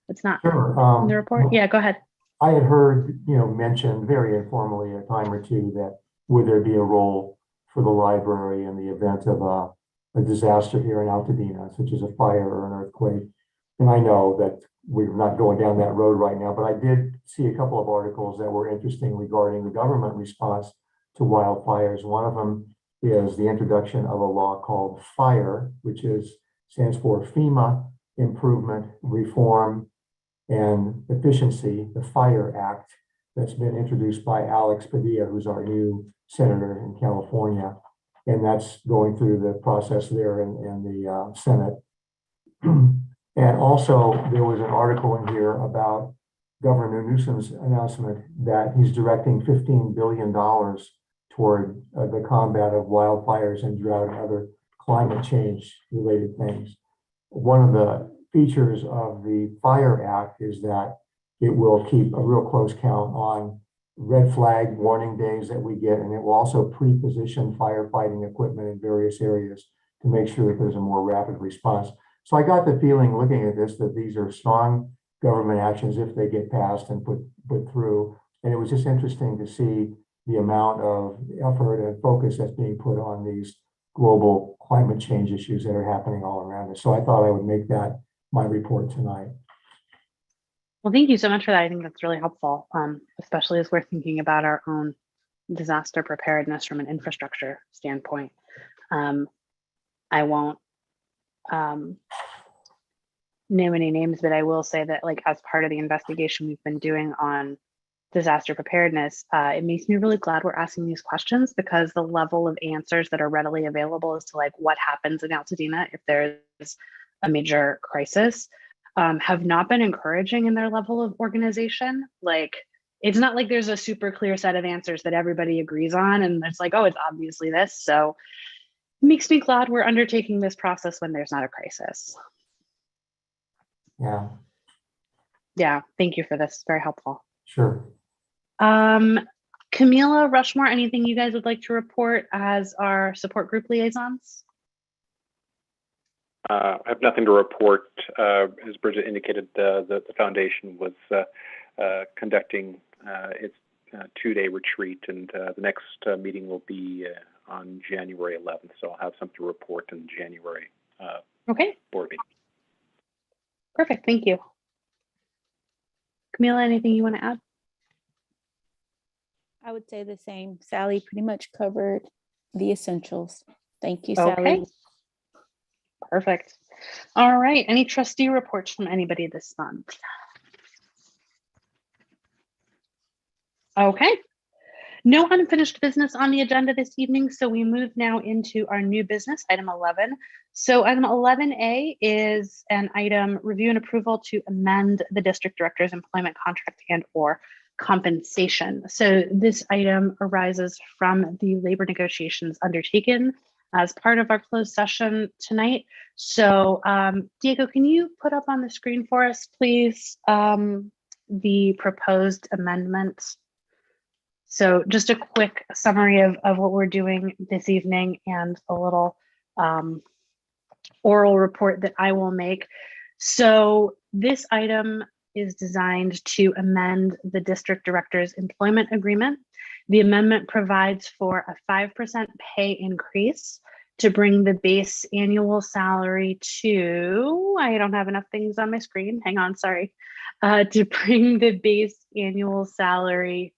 It's not Sure. in the report. Yeah, go ahead. I had heard, mentioned very informally a time or two that would there be a role for the library in the event of a disaster here in Altadena, such as a fire or an earthquake. And I know that we're not going down that road right now, but I did see a couple of articles that were interesting regarding the government response to wildfires. One of them is the introduction of a law called FIRE, which stands for FEMA Improvement, Reform, and Efficiency, the FIRE Act, that's been introduced by Alex Padilla, who's our new senator in California. And that's going through the process there in the Senate. And also, there was an article in here about Governor Newsom's announcement that he's directing $15 billion toward the combat of wildfires and drought and other climate change related things. One of the features of the FIRE Act is that it will keep a real close count on red flag warning days that we get, and it will also pre-position firefighting equipment in various areas to make sure that there's a more rapid response. So I got the feeling looking at this that these are strong government actions if they get passed and put through. And it was just interesting to see the amount of effort and focus that's being put on these global climate change issues that are happening all around us. So I thought I would make that my report tonight. Well, thank you so much for that. I think that's really helpful, especially as we're thinking about our own disaster preparedness from an infrastructure standpoint. I won't name any names, but I will say that, as part of the investigation we've been doing on disaster preparedness, it makes me really glad we're asking these questions, because the level of answers that are readily available as to what happens in Altadena if there's a major crisis have not been encouraging in their level of organization. It's not like there's a super clear set of answers that everybody agrees on, and it's oh, it's obviously this. So it makes me glad we're undertaking this process when there's not a crisis. Yeah. Yeah, thank you for this. Very helpful. Sure. Camila, Rushmore, anything you guys would like to report as our support group liaisons? I have nothing to report. As Bridget indicated, the foundation was conducting its 2-day retreat, and the next meeting will be on January 11th. So I'll have something to report in January Okay, board meeting. perfect. Thank you. Camila, anything you want to add? I would say the same. Sally pretty much covered the essentials. Thank you, Okay. Sally. Perfect. All right. Any trustee reports from anybody this month? Okay. No unfinished business on the agenda this evening, so we move now into our new business, item 11. So item 11A is an item review and approval to amend the district director's employment contract and or compensation. So this item arises from the labor negotiations undertaken as part of our closed session tonight. So Diego, can you put up on the screen for us, please, the proposed amendments? So just a quick summary of what we're doing this evening and a little oral report that I will make. So this item is designed to amend the district director's employment agreement. The amendment provides for a 5% pay increase to bring the base annual salary to, I don't have enough things on my screen, hang on, sorry, to bring the base annual salary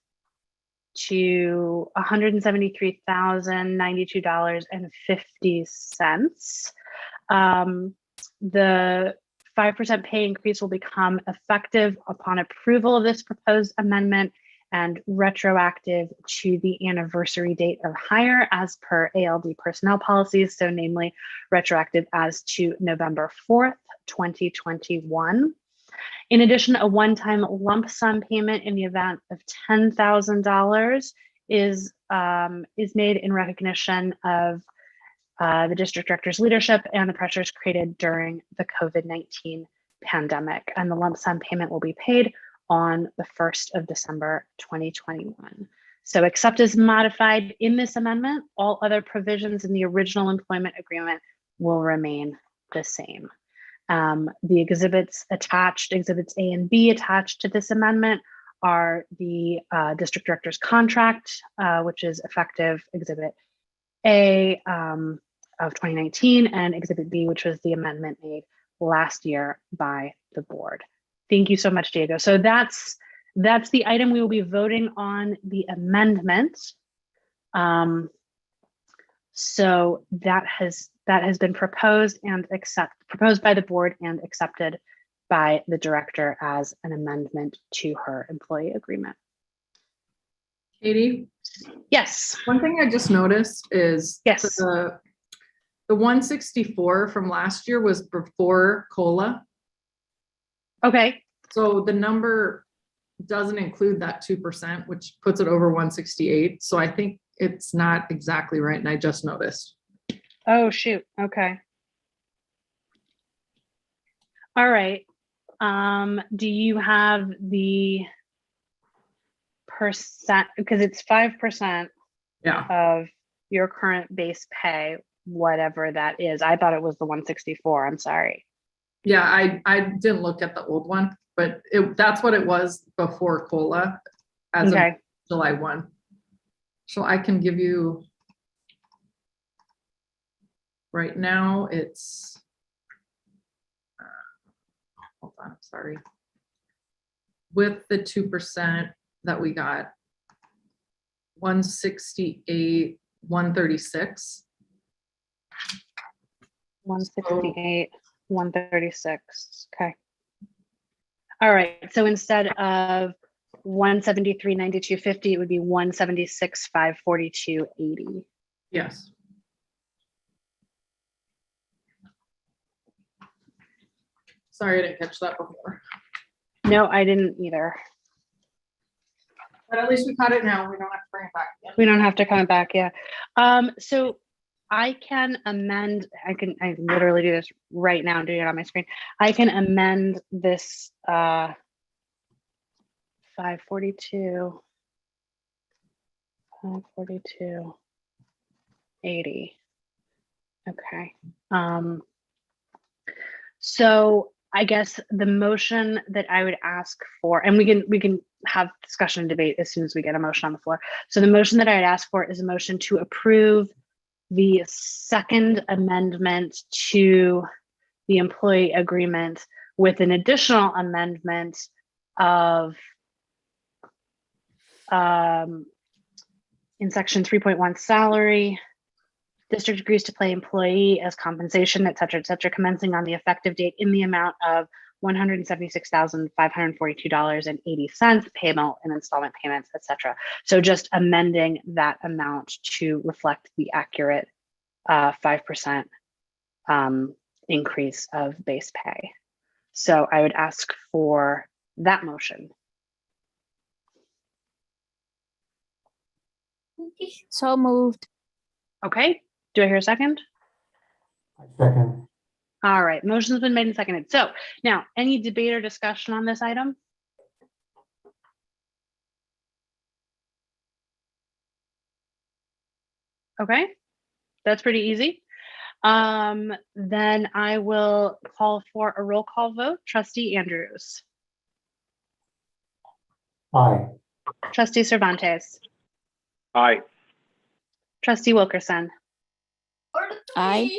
to $173,092.50. The 5% pay increase will become effective upon approval of this proposed amendment and retroactive to the anniversary date of hire as per ALD personnel policies, so namely retroactive as to November 4th, 2021. In addition, a one-time lump sum payment in the event of $10,000 is made in recognition of the district director's leadership and the pressures created during the COVID-19 pandemic. And the lump sum payment will be paid on the 1st of December, 2021. So except as modified in this amendment, all other provisions in the original employment agreement will remain the same. The exhibits attached, exhibits A and B attached to this amendment are the district director's contract, which is effective exhibit A of 2019, and exhibit B, which was the amendment made last year by the board. Thank you so much, Diego. So that's the item we will be voting on, the amendment. So that has been proposed and proposed by the board and accepted by the director as an amendment to her employee agreement. Katie, Yes. one thing I just noticed is Yes. the 164 from last year was before COLA. Okay. So the number doesn't include that 2%, which puts it over 168. So I think it's not exactly right. And I just noticed. Oh, shoot. Okay. All right. Do you have the percent, because it's 5% of your current base pay, whatever that is. I thought it was the 164. I'm sorry. Yeah, I didn't look at the old one, but that's what it was before COLA as of July 1. So I can give you, right now it's, hold on, sorry. With the 2% that we got, 168, 136. 168, 136. Okay. All right. So instead of 173.92.50, it would be 176.542.80. Yes. Sorry, I didn't catch that before. No, I didn't either. But at least we caught it now. We don't have to bring it back again. We don't have to come back. Yeah. So I can amend, I literally do this right now and do it on my screen. I can amend this 542.80. Okay. So I guess the motion that I would ask for, and we can have discussion and debate as soon as we get a motion on the floor. So the motion that I'd ask for is a motion to approve the second amendment to the employee agreement with an additional amendment of in section 3.1 salary, district agrees to pay employee as compensation, et cetera, commencing on the effective date in the amount of $176,542.80 payable in installment payments, et cetera. So just amending that amount to reflect the accurate 5% increase of base pay. So I would ask for that motion. So moved. Okay, do I hear a second? Second. All right, motion's been made and seconded. So now, any debate or discussion on this item? Okay, that's pretty easy. Then I will call for a roll call vote. Trustee Andrews. Aye. Trustee Cervantes. Aye. Trustee Wilkerson. Aye.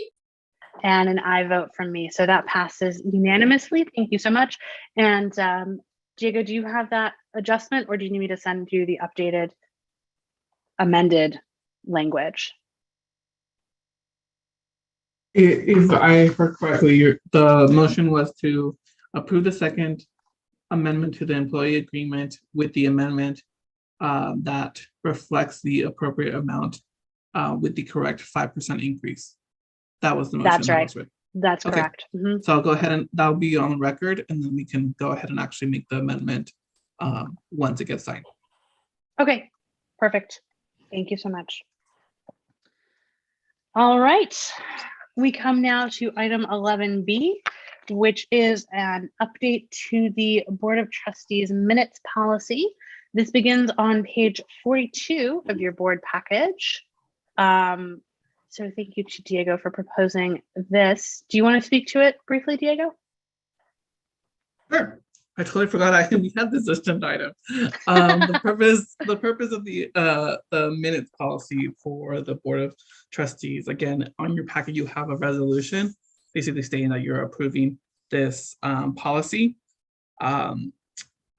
And an aye vote from me. So that passes unanimously. Thank you so much. And Diego, do you have that adjustment, or do you need me to send you the updated amended language? If I heard correctly, the motion was to approve the second amendment to the employee agreement with the amendment that reflects the appropriate amount with the correct 5% increase. That was the motion. That's right. That's okay. correct. Mm-hmm. So I'll go ahead and that'll be on record, and then we can go ahead and actually make the amendment once it gets signed. Okay, perfect. Thank you so much. All right, we come now to item 11B, which is an update to the Board of Trustees minutes policy. This begins on page 42 of your board package. So thank you to Diego for proposing this. Do you want to speak to it briefly, Diego? Sure. I totally forgot we had this agenda item. The purpose of the minutes policy for the Board of Trustees. Again, on your packet you have a resolution, basically stating that you're approving this policy. I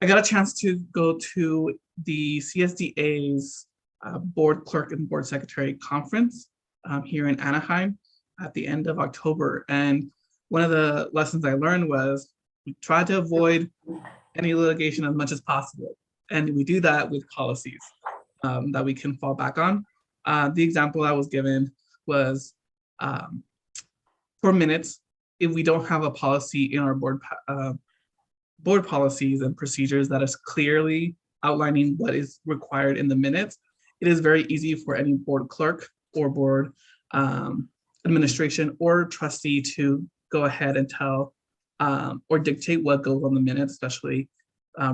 got a chance to go to the CSDA's board clerk and board secretary conference here in Anaheim at the end of October, and one of the lessons I learned was we try to avoid any litigation as much as possible. And we do that with policies that we can fall back on. The example I was given was for minutes, if we don't have a policy in our board policies and procedures that is clearly outlining what is required in the minutes, it is very easy for any board clerk or board administration or trustee to go ahead and tell or dictate what goes on the minutes, especially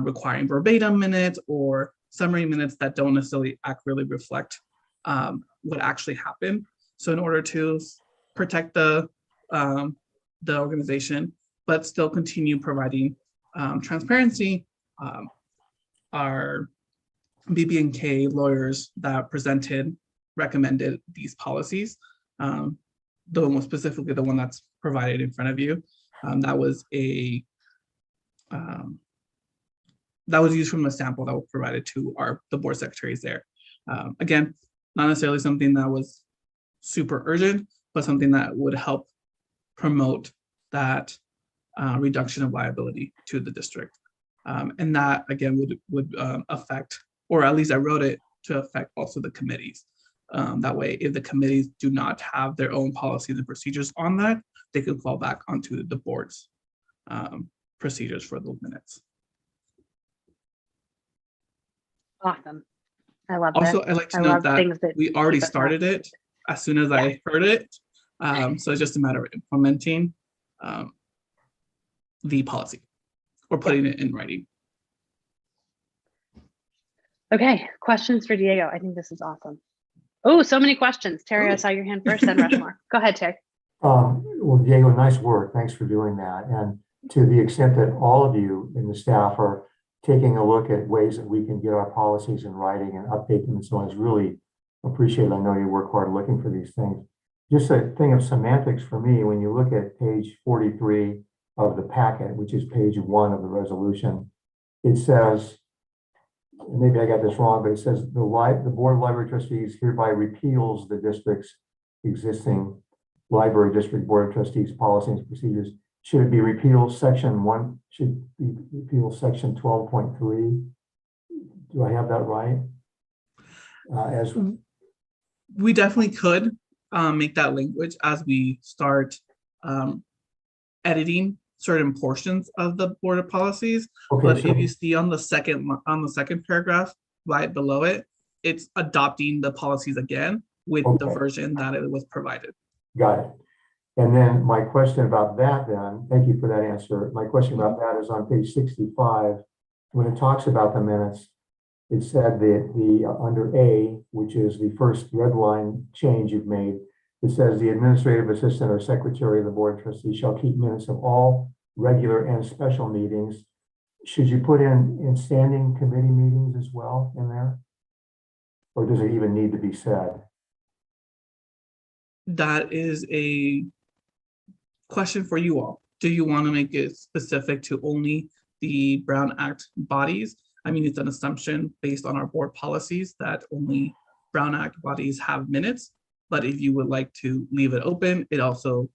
requiring verbatim minutes or summary minutes that don't necessarily accurately reflect what actually happened. So in order to protect the organization, but still continue providing transparency, our BB&K lawyers that recommended these policies, the most specifically the one that's provided in front of you. That was used from a sample that was provided to the board secretaries there. Again, not necessarily something that was super urgent, but something that would help promote that reduction of liability to the district. And that again would affect, or at least I wrote it to affect also the committees. That way, if the committees do not have their own policies and procedures on that, they can fall back onto the board's procedures for those minutes. Awesome. I love Also, that. I'd like to note that we already keep us started it as soon as I heard it. So it's just a matter of implementing the policy or putting it in writing. Okay, questions for Diego. I think this is awesome. Oh, so many questions. Terry, I saw your hand first, then Rushmore. Go ahead, Terry. Well, Diego, nice work. Thanks for doing that. And to the extent that all of you in the staff are taking a look at ways that we can get our policies in writing and update them and so on, is really appreciated. I know you work hard looking for these things. Just a thing of semantics for me, when you look at page 43 of the packet, which is page 1 of the resolution, it says, maybe I got this wrong, but it says the Board of Library Trustees hereby repeals the district's existing library district Board of Trustees policies and procedures. Should it be repeal section 1? Should be repeal section 12.3? Do I have that right? As We definitely could make that language as we start editing certain portions of the board of policies. okay, But so, if you see on the second paragraph right below it, it's adopting the policies again with the Okay. version that it was provided. got it. And then my question about that then, thank you for that answer. My question about that is on page 65, when it talks about the minutes, it said that under A, which is the first red line change you've made, it says the administrative assistant or secretary of the board of trustees shall keep minutes of all regular and special meetings. Should you put in standing committee meetings as well in there? Or does it even need to be said? That is a question for you all. Do you want to make it specific to only the Brown Act bodies? I mean, it's an assumption based on our board policies that only Brown Act bodies have minutes. But if you would like to leave it open, it also,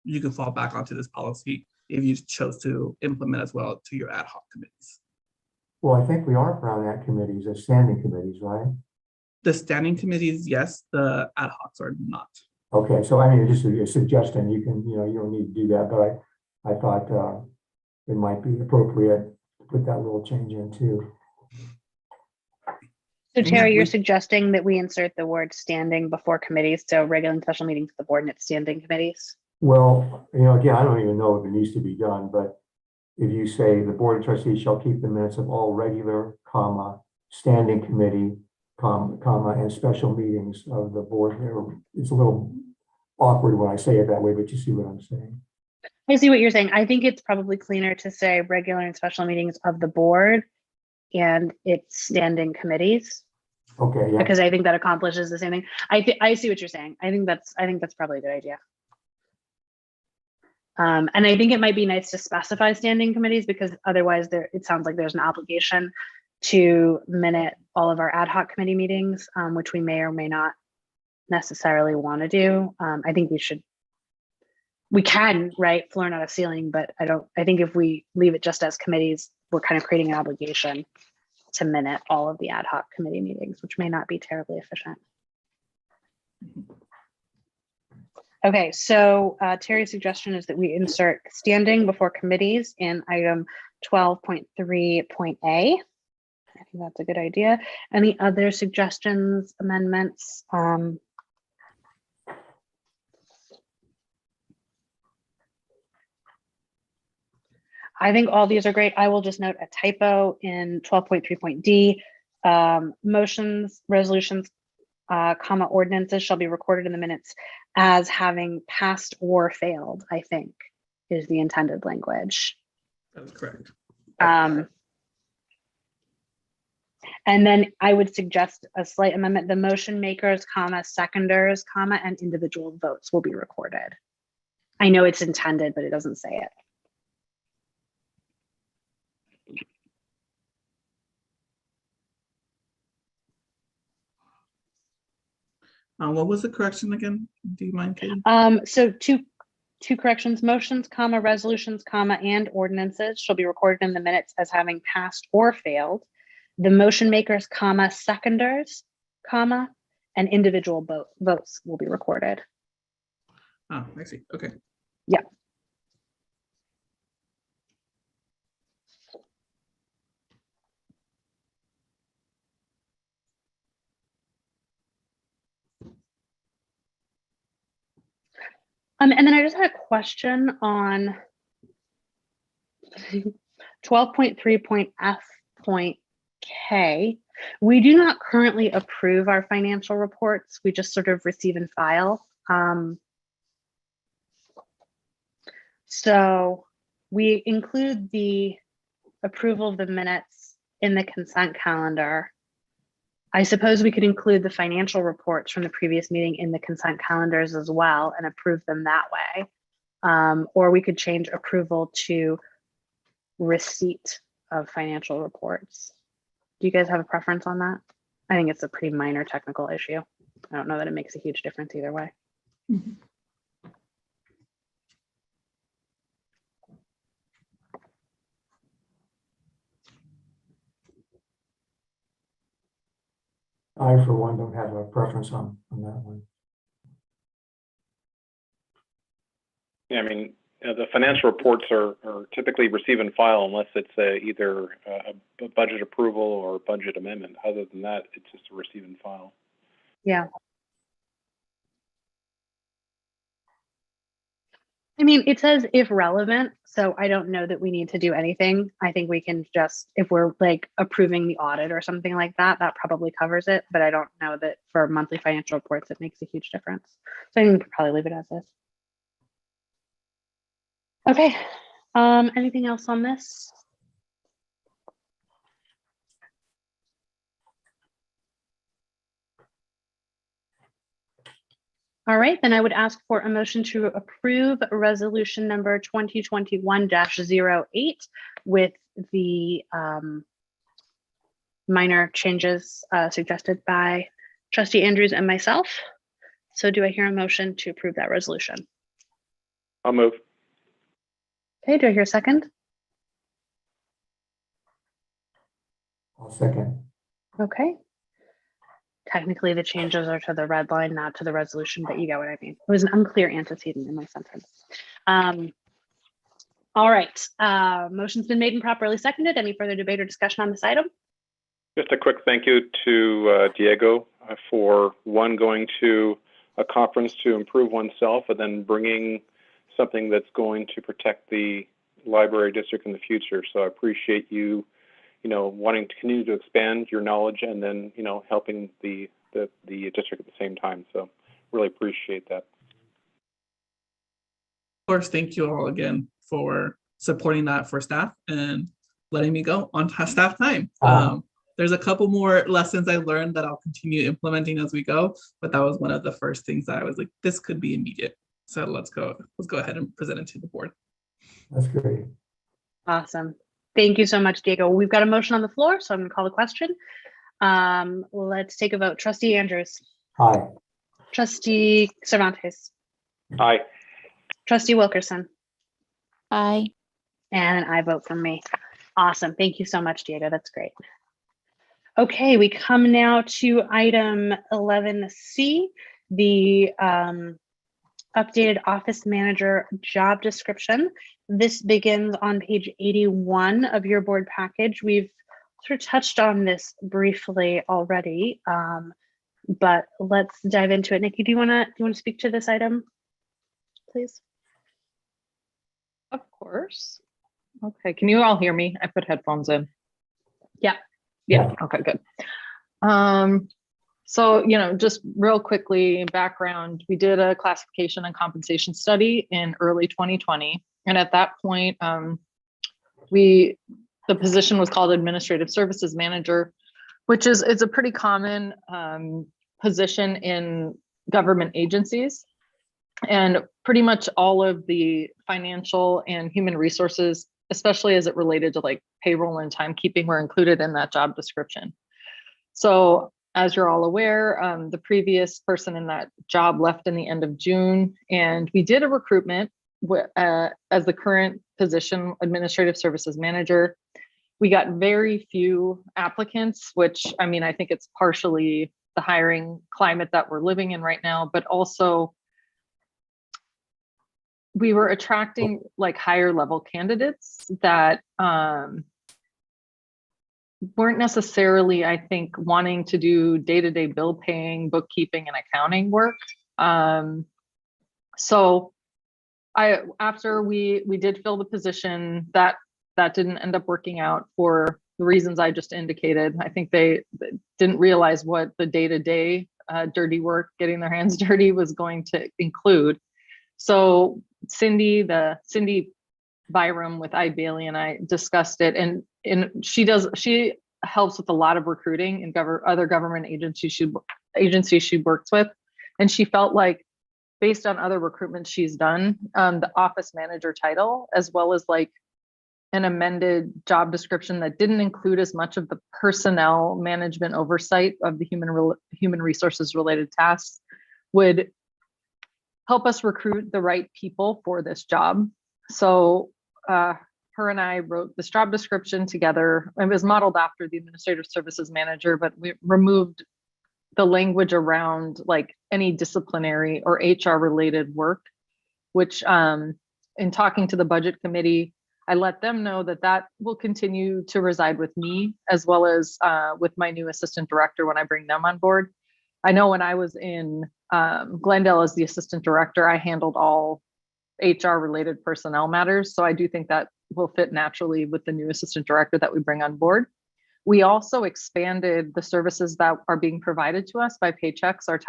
you can fall back onto this policy if you chose to implement as well to your ad hoc committees. Well, I think we are Brown Act committees as standing committees, right? The standing committees, yes, the ad hocs are not. Okay, so I mean, just a suggestion, you can, you don't need to do that, but I thought it might be appropriate to put that little change in too. So Yeah, Terry, you're we- suggesting that we insert the word standing before committees, so regular and special meetings of the board and its standing committees? Well, again, I don't even know if it needs to be done, but if you say the Board of Trustees shall keep the minutes of all regular, standing committee, and special meetings of the board, it's a little awkward when I say it that way, but you see what I'm saying. I see what you're saying. I think it's probably cleaner to say regular and special meetings of the board and its standing committees, Okay, yeah, because I think that accomplishes the same thing. I see what you're saying. I think that's probably a good idea. And I think it might be nice to specify standing committees, because otherwise it sounds like there's an obligation to minute all of our ad hoc committee meetings, which we may or may not necessarily want to do. I think we can, right, floor not a ceiling, but I think if we leave it just as committees, we're kind of creating an obligation to minute all of the ad hoc committee meetings, which may not be terribly efficient. Okay, so Terry's suggestion is that we insert standing before committees in item 12.3.a. I think that's a good idea. Any other suggestions, amendments? I think all these are great. I will just note a typo in 12.3.d. Motions, resolutions, ordinances shall be recorded in the minutes as having passed or failed, I think, is the intended language. That's correct. And then I would suggest a slight amendment. The motion makers, seconders, and individual votes will be recorded. I know it's intended, but it doesn't say it. What was the correction again? Do you mind, Katie? So two corrections: motions, resolutions, and ordinances shall be recorded in the minutes as having passed or failed. The motion makers, seconders, and individual votes will be recorded. Oh, I see. Okay. Yeah. And then I just had a question on 12.3.f.k. We do not currently approve our financial reports. We just sort of receive and file. So we include the approval of the minutes in the consent calendar. I suppose we could include the financial reports from the previous meeting in the consent calendars as well and approve them that way. Or we could change approval to receipt of financial reports. Do you guys have a preference on that? I think it's a pretty minor technical issue. I don't know that it makes a huge difference either way. I, for one, don't have a preference on that one. Yeah, I mean, the financial reports are typically receive and file unless it's either a budget approval or budget amendment. Other than that, it's just a receive and file. Yeah. I mean, it says if relevant, so I don't know that we need to do anything. I think we can just, if we're like approving the audit or something like that, that probably covers it. But I don't know that for monthly financial reports, it makes a huge difference. So I think we could probably leave it as is. Okay, anything else on this? All right, then I would ask for a motion to approve resolution number 2021-08 with the minor changes suggested by Trustee Andrews and myself. So do I hear a motion to approve that resolution? I'll move. Okay, do I hear a second? I'll second. Okay. Technically, the changes are to the red line, not to the resolution, but you get what I mean. It was an unclear antecedent in my sentence. All right, motion's been made and properly seconded. Any further debate or discussion on this item? Just a quick thank you to Diego for going to a conference to improve oneself and then bringing something that's going to protect the library district in the future. So I appreciate you, wanting to continue to expand your knowledge and then, helping the district at the same time. So really appreciate that. Of course, thank you all again for supporting that for staff and letting me go on staff time. There's a couple more lessons I learned that I'll continue implementing as we go, but that was one of the first things that I was like, this could be immediate. So let's go ahead and present it to the board. That's great. Awesome. Thank you so much, Diego. We've got a motion on the floor, so I'm going to call the question. Let's take a vote. Trustee Andrews. Aye. Trustee Cervantes. Aye. Trustee Wilkerson. Aye. And I vote for me. Awesome. Thank you so much, Diego. That's great. Okay, we come now to item 11C, the updated office manager job description. This begins on page 81 of your board package. We've sort of touched on this briefly already, but let's dive into it. Nikki, do you want to speak to this item, please? Of course. Okay, can you all hear me? I put headphones in. Yeah, okay, good. So, just real quickly, background, we did a classification and compensation study in early 2020. And at that point, the position was called Administrative Services Manager, which is a pretty common position in government agencies. And pretty much all of the financial and human resources, especially as it related to like payroll and timekeeping, were included in that job description. So as you're all aware, the previous person in that job left in the end of June, and we did a recruitment as the current position, Administrative Services Manager. We got very few applicants, which, I think it's partially the hiring climate that we're living in right now, but also we were attracting like higher level candidates that weren't necessarily, I think, wanting to do day-to-day bill paying, bookkeeping, and accounting work. So after we did fill the position, that didn't end up working out for the reasons I just indicated. I think they didn't realize what the day-to-day dirty work, getting their hands dirty, was going to include. So Cindy Byram with iBailey and I discussed it, and she helps with a lot of recruiting in other government agencies she works with, and she felt like based on other recruitments she's done, the office manager title, as well as like an amended job description that didn't include as much of the personnel management oversight of the human resources related tasks, would help us recruit the right people for this job. So her and I wrote this job description together. It was modeled after the administrative services manager, but we removed the language around like any disciplinary or HR related work, which in talking to the budget committee, I let them know that that will continue to reside with me, as well as with my new assistant director when I bring them on board. I know when I was in Glendale as the assistant director, I handled all HR related personnel matters. So I do think that will fit naturally with the new assistant director that we bring on board. We also expanded the services that are being provided to us by Paychex, our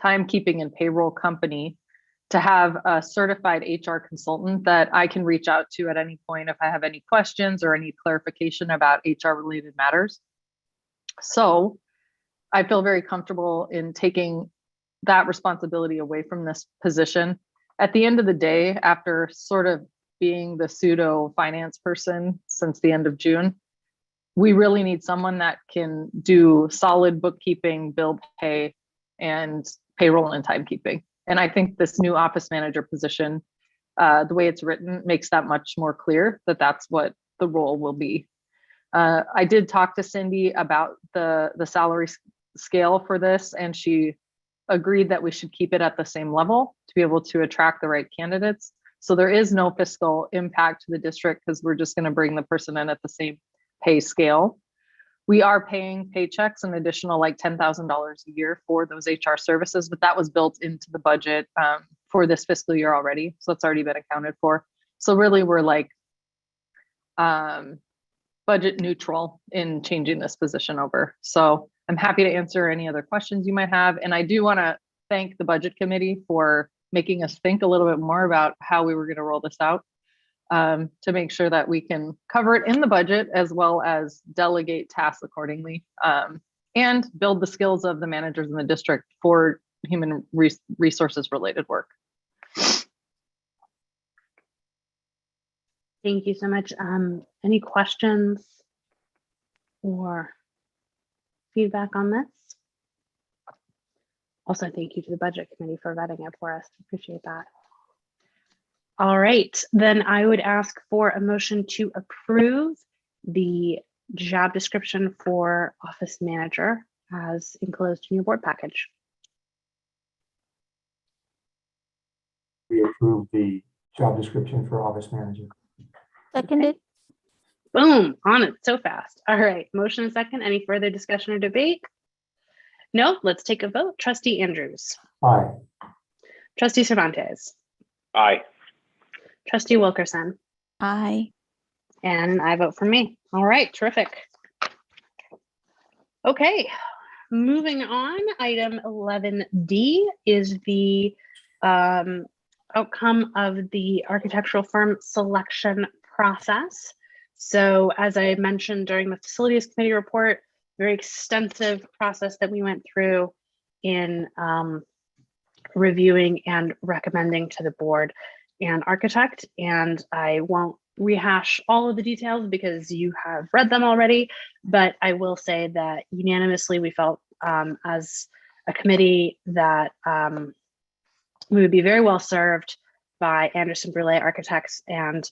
timekeeping and payroll company, to have a certified HR consultant that I can reach out to at any point if I have any questions or any clarification about HR related matters. So I feel very comfortable in taking that responsibility away from this position. At the end of the day, after sort of being the pseudo finance person since the end of June, we really need someone that can do solid bookkeeping, bill pay, and payroll and timekeeping. And I think this new office manager position, the way it's written, makes that much more clear that that's what the role will be. I did talk to Cindy about the salary scale for this, and she agreed that we should keep it at the same level to be able to attract the right candidates. So there is no fiscal impact to the district because we're just going to bring the person in at the same pay scale. We are paying Paychex an additional like $10,000 a year for those HR services, but that was built into the budget for this fiscal year already. So that's already been accounted for. So really we're like budget neutral in changing this position over. So I'm happy to answer any other questions you might have. And I do want to thank the budget committee for making us think a little bit more about how we were going to roll this out to make sure that we can cover it in the budget as well as delegate tasks accordingly and build the skills of the managers in the district for human resources related work. Thank you so much. Any questions or feedback on this? Also, thank you to the budget committee for vetting it for us. Appreciate that. All right, then I would ask for a motion to approve the job description for office manager as enclosed in your board package. We approve the job description for office manager. Seconded. Boom, on it so fast. All right, motion and second. Any further discussion or debate? No, let's take a vote. Trustee Andrews. Aye. Trustee Cervantes. Aye. Trustee Wilkerson. Aye. And I vote for me. All right, terrific. Okay, moving on. Item 11D is the outcome of the architectural firm selection process. So as I mentioned during the facilities committee report, very extensive process that we went through in reviewing and recommending to the board and architect. And I won't rehash all of the details because you have read them already, but I will say that unanimously we felt as a committee that we would be very well served by Anderson Brule Architects. And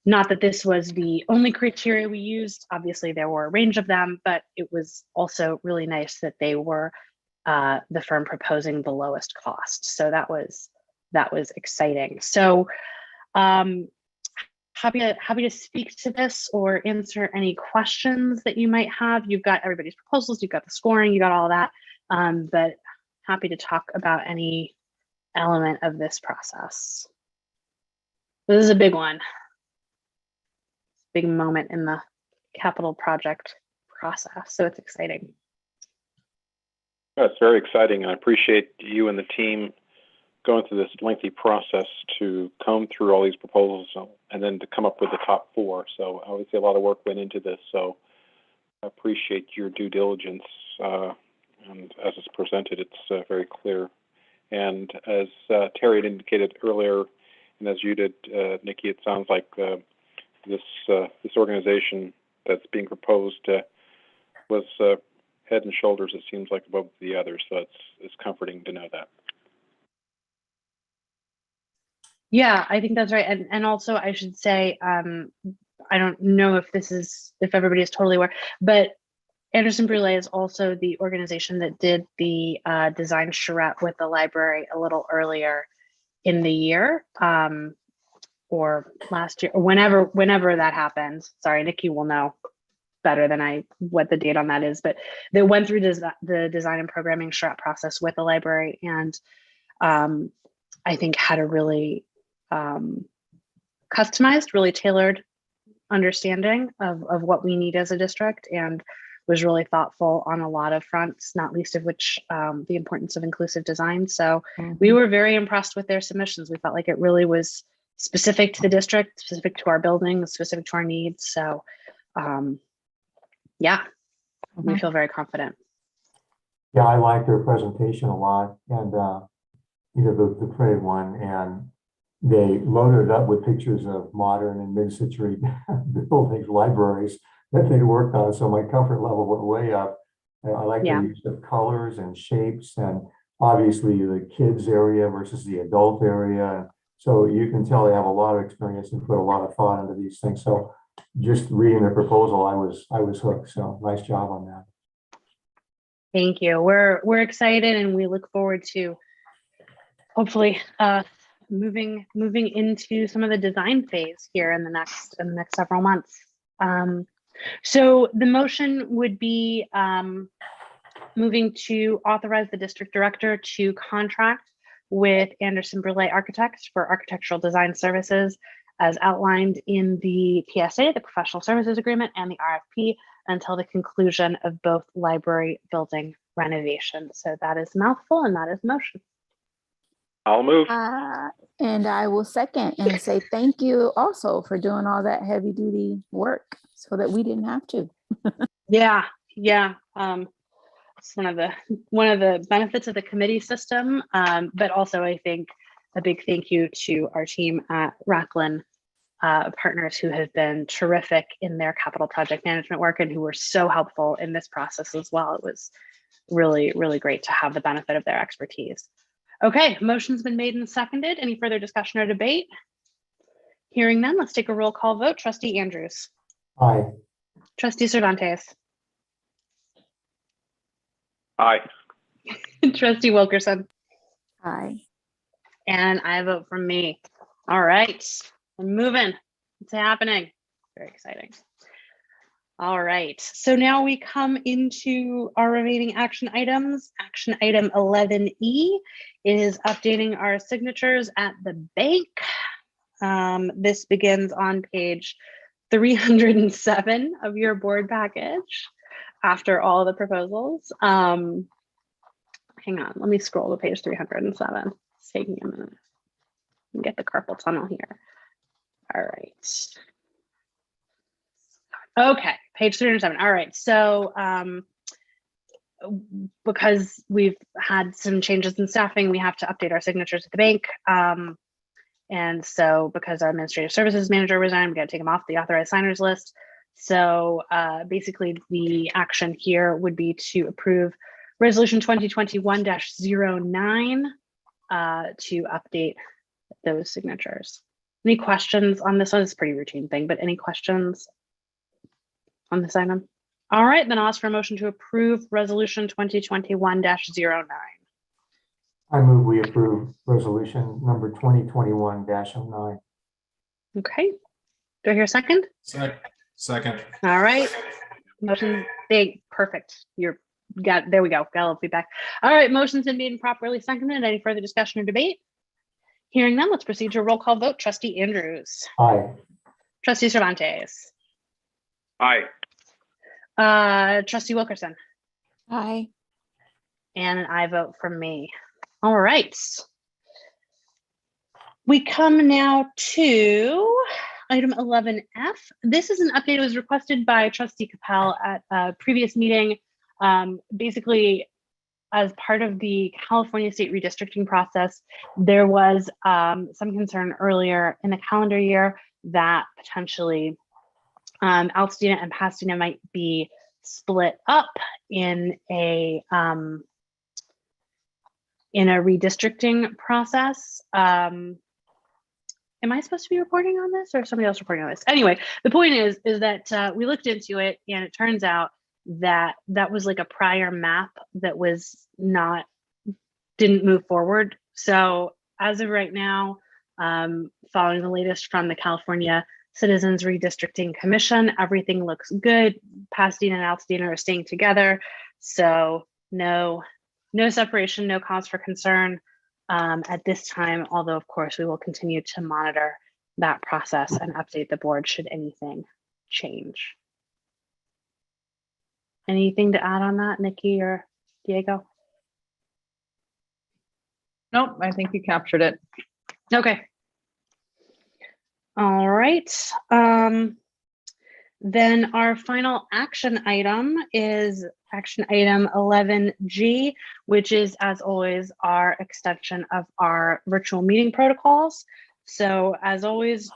not that this was the only criteria we used, obviously there were a range of them, but it was also really nice that they were the firm proposing the lowest cost. So that was exciting. So happy to speak to this or answer any questions that you might have. You've got everybody's proposals, you've got the scoring, you got all that, but happy to talk about any element of this process. This is a big one. Big moment in the capital project process, so it's exciting. It's very exciting. I appreciate you and the team going through this lengthy process to comb through all these proposals and then to come up with the top 4. So obviously a lot of work went into this. So I appreciate your due diligence. And as it's presented, it's very clear. And as Terry had indicated earlier, and as you did, Nikki, it sounds like this organization that's being proposed was head and shoulders, it seems like, above the others. So it's comforting to know that. Yeah, I think that's right. And also I should say, I don't know if everybody is totally aware, but Anderson Brule is also the organization that did the design charrette with the library a little earlier in the year, or last year, or whenever that happens. Sorry, Nikki will know better than what the date on that is, but they went through the design and programming charrette process with the library, and I think had a really customized, really tailored understanding of what we need as a district, and was really thoughtful on a lot of fronts, not least of which the importance of inclusive design. So we were very impressed with their submissions. We felt like it really was specific to the district, specific to our building, specific to our needs. So yeah, we feel very confident. Yeah, I like their presentation a lot, and the printed one, and they loaded it up with pictures of modern and mid-century buildings, libraries that they'd worked on. So my comfort level went way up. And I like the use of colors and shapes, and obviously the kids area versus the adult area. So you can tell they have a lot of experience and put a lot of thought into these things. So just reading the proposal, I was hooked. So nice job on that. Thank you. We're excited, and we look forward to hopefully moving into some of the design phase here in the next several months. So the motion would be moving to authorize the district director to contract with Anderson Brule Architects for architectural design services as outlined in the PSA, the professional services agreement, and the RFP until the conclusion of both library building renovations. So that is a mouthful, and that is motion. I'll move. And I will second and say thank you also for doing all that heavy duty work so that we didn't have to. Yeah. It's one of the benefits of the committee system, but also I think a big thank you to our team at Racklin Partners, who have been terrific in their capital project management work and who were so helpful in this process as well. It was really, really great to have the benefit of their expertise. Okay, motion's been made and seconded. Any further discussion or debate? Hearing none, let's take a roll call vote. Trustee Andrews. Aye. Trustee Cervantes. Aye. Trustee Wilkerson. Aye. And I vote for me. All right, we're moving. It's happening. Very exciting. All right, so now we come into our remaining action items. Action item 11E is updating our signatures at the bank. This begins on page 307 of your board package after all the proposals. Hang on, let me scroll to page 307. It's taking a minute. Get the carpal tunnel here. All right. Okay, page 307. All right, so because we've had some changes in staffing, we have to update our signatures at the bank. And so because our administrative services manager resigned, we got to take him off the authorized signers list. So basically the action here would be to approve resolution 2021-09 to update those signatures. Any questions on this one? It's a pretty routine thing, but any questions on this item? All right, then I'll ask for a motion to approve resolution 2021-09. I move we approve resolution number 2021-09. Okay, do I hear a second? Second. All right, motion big, perfect. There we go, got a little feedback. All right, motion's been made and properly seconded. Any further discussion or debate? Hearing none, let's proceed to a roll call vote. Trustee Andrews. Aye. Trustee Cervantes. Aye. Trustee Wilkerson. Aye. And I vote for me. All right. We come now to item 11F. This is an update that was requested by Trustee Capel at a previous meeting. Basically, as part of the California state redistricting process, there was some concern earlier in the calendar year that potentially Altadena and Pasadena might be split up in a redistricting process. Am I supposed to be reporting on this, or somebody else reporting on this? Anyway, the point is that we looked into it, and it turns out that that was like a prior map that didn't move forward. So as of right now, following the latest from the California Citizens Redistricting Commission, everything looks good. Pasadena and Altadena are staying together. So no separation, no cause for concern at this time, although of course we will continue to monitor that process and update the board should anything change. Anything to add on that, Nikki or Diego? Nope, I think you captured it. Okay. All right. Then our final action item is action item 11G, which is, as always, our extension of our virtual meeting protocols. So as always,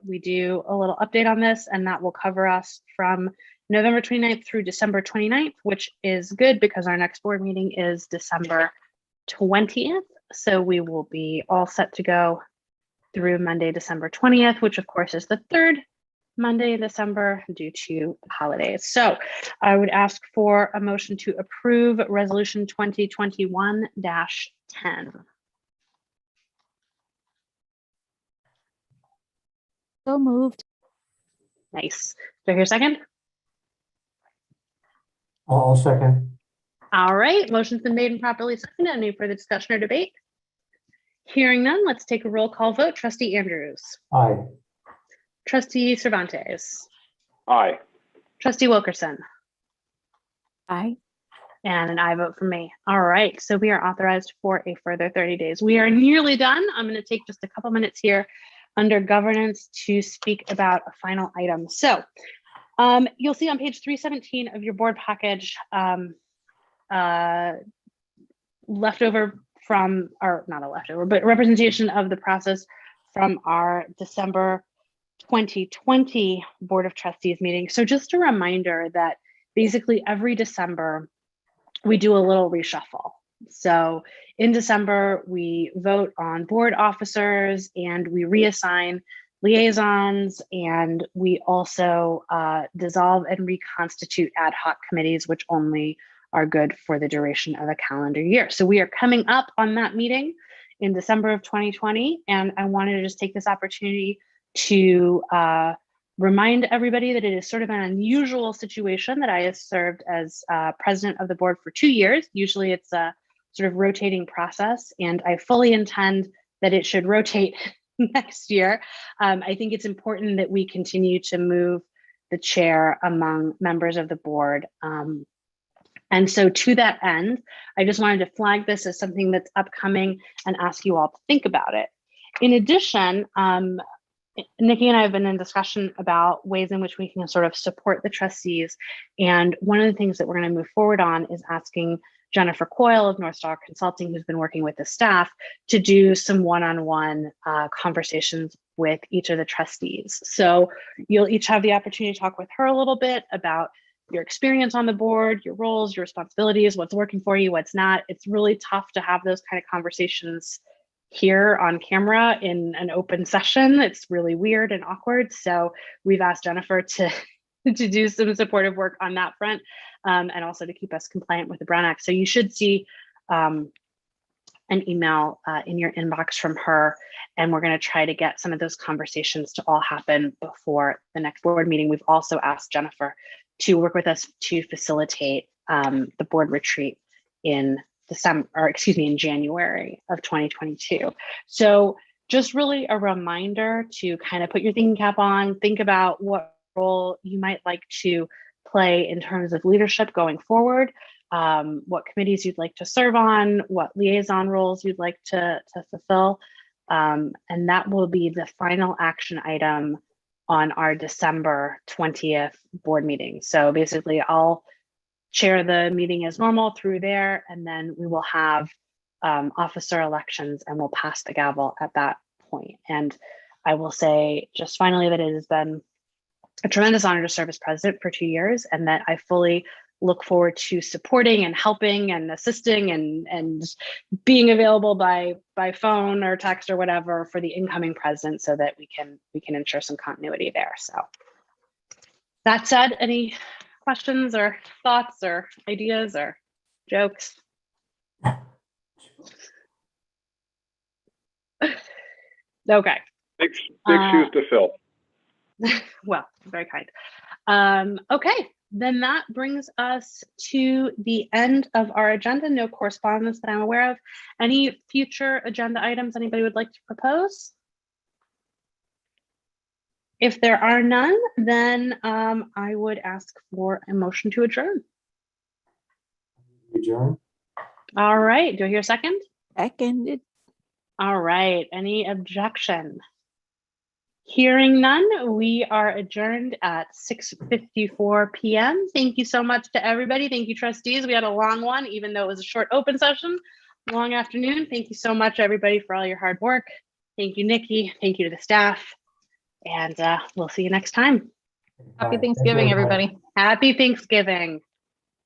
we do a little update on this, and that will cover us from November 29th through December 29th, which is good because our next board meeting is December 20th. So we will be all set to go through Monday, December 20th, which of course is the third Monday in December due to holidays. So I would ask for a motion to approve resolution 2021-10. So moved. Nice. Do I hear a second? I'll second. All right, motion's been made and properly seconded. Any further discussion or debate? Hearing none, let's take a roll call vote. Trustee Andrews. Aye. Trustee Cervantes. Aye. Trustee Wilkerson. Aye. And an aye vote for me. All right, so we are authorized for a further 30 days. We are nearly done. I'm going to take just a couple minutes here under governance to speak about a final item. So you'll see on page 317 of your board package, leftover from, or not a leftover, but representation of the process from our December 2020 Board of Trustees meeting. So just a reminder that basically every December we do a little reshuffle. So in December, we vote on board officers and we reassign liaisons, and we also dissolve and reconstitute ad hoc committees, which only are good for the duration of a calendar year. So we are coming up on that meeting in December of 2020, and I wanted to just take this opportunity to remind everybody that it is sort of an unusual situation that I have served as president of the board for 2 years. Usually it's a sort of rotating process, and I fully intend that it should rotate next year. I think it's important that we continue to move the chair among members of the board. And so to that end, I just wanted to flag this as something that's upcoming and ask you all to think about it. In addition, Nikki and I have been in discussion about ways in which we can sort of support the trustees. And one of the things that we're going to move forward on is asking Jennifer Coyle of North Star Consulting, who's been working with the staff, to do some one-on-one conversations with each of the trustees. So you'll each have the opportunity to talk with her a little bit about your experience on the board, your roles, your responsibilities, what's working for you, what's not. It's really tough to have those kind of conversations here on camera in an open session. It's really weird and awkward. So we've asked Jennifer to do some supportive work on that front, and also to keep us compliant with the Brown Act. So you should see an email in your inbox from her, and we're going to try to get some of those conversations to all happen before the next board meeting. We've also asked Jennifer to work with us to facilitate the board retreat in in January of 2022. So just really a reminder to kind of put your thinking cap on, think about what role you might like to play in terms of leadership going forward, what committees you'd like to serve on, what liaison roles you'd like to fulfill. And that will be the final action item on our December 20th board meeting. So basically I'll chair the meeting as normal through there, and then we will have officer elections and we'll pass the gavel at that point. And I will say just finally that it has been a tremendous honor to serve as president for 2 years, and that I fully look forward to supporting and helping and assisting and being available by phone or text or whatever for the incoming president, so that we can ensure some continuity there. So that said, any questions or thoughts or ideas or jokes? Okay. Big shoes to fill. Well, very kind. Okay, then that brings us to the end of our agenda. No correspondence that I'm aware of. Any future agenda items anybody would like to propose? If there are none, then I would ask for a motion to adjourn. Adjourn. All right, do I hear a second? Seconded. All right, any objection? Hearing none, we are adjourned at 6:54 p.m. Thank you so much to everybody. Thank you, trustees. We had a long one, even though it was a short open session, long afternoon. Thank you so much, everybody, for all your hard work. Thank you, Nikki. Thank you to the staff. And we'll see you next time. Happy Bye. Thank you, Thanksgiving, everybody. Happy Thanksgiving.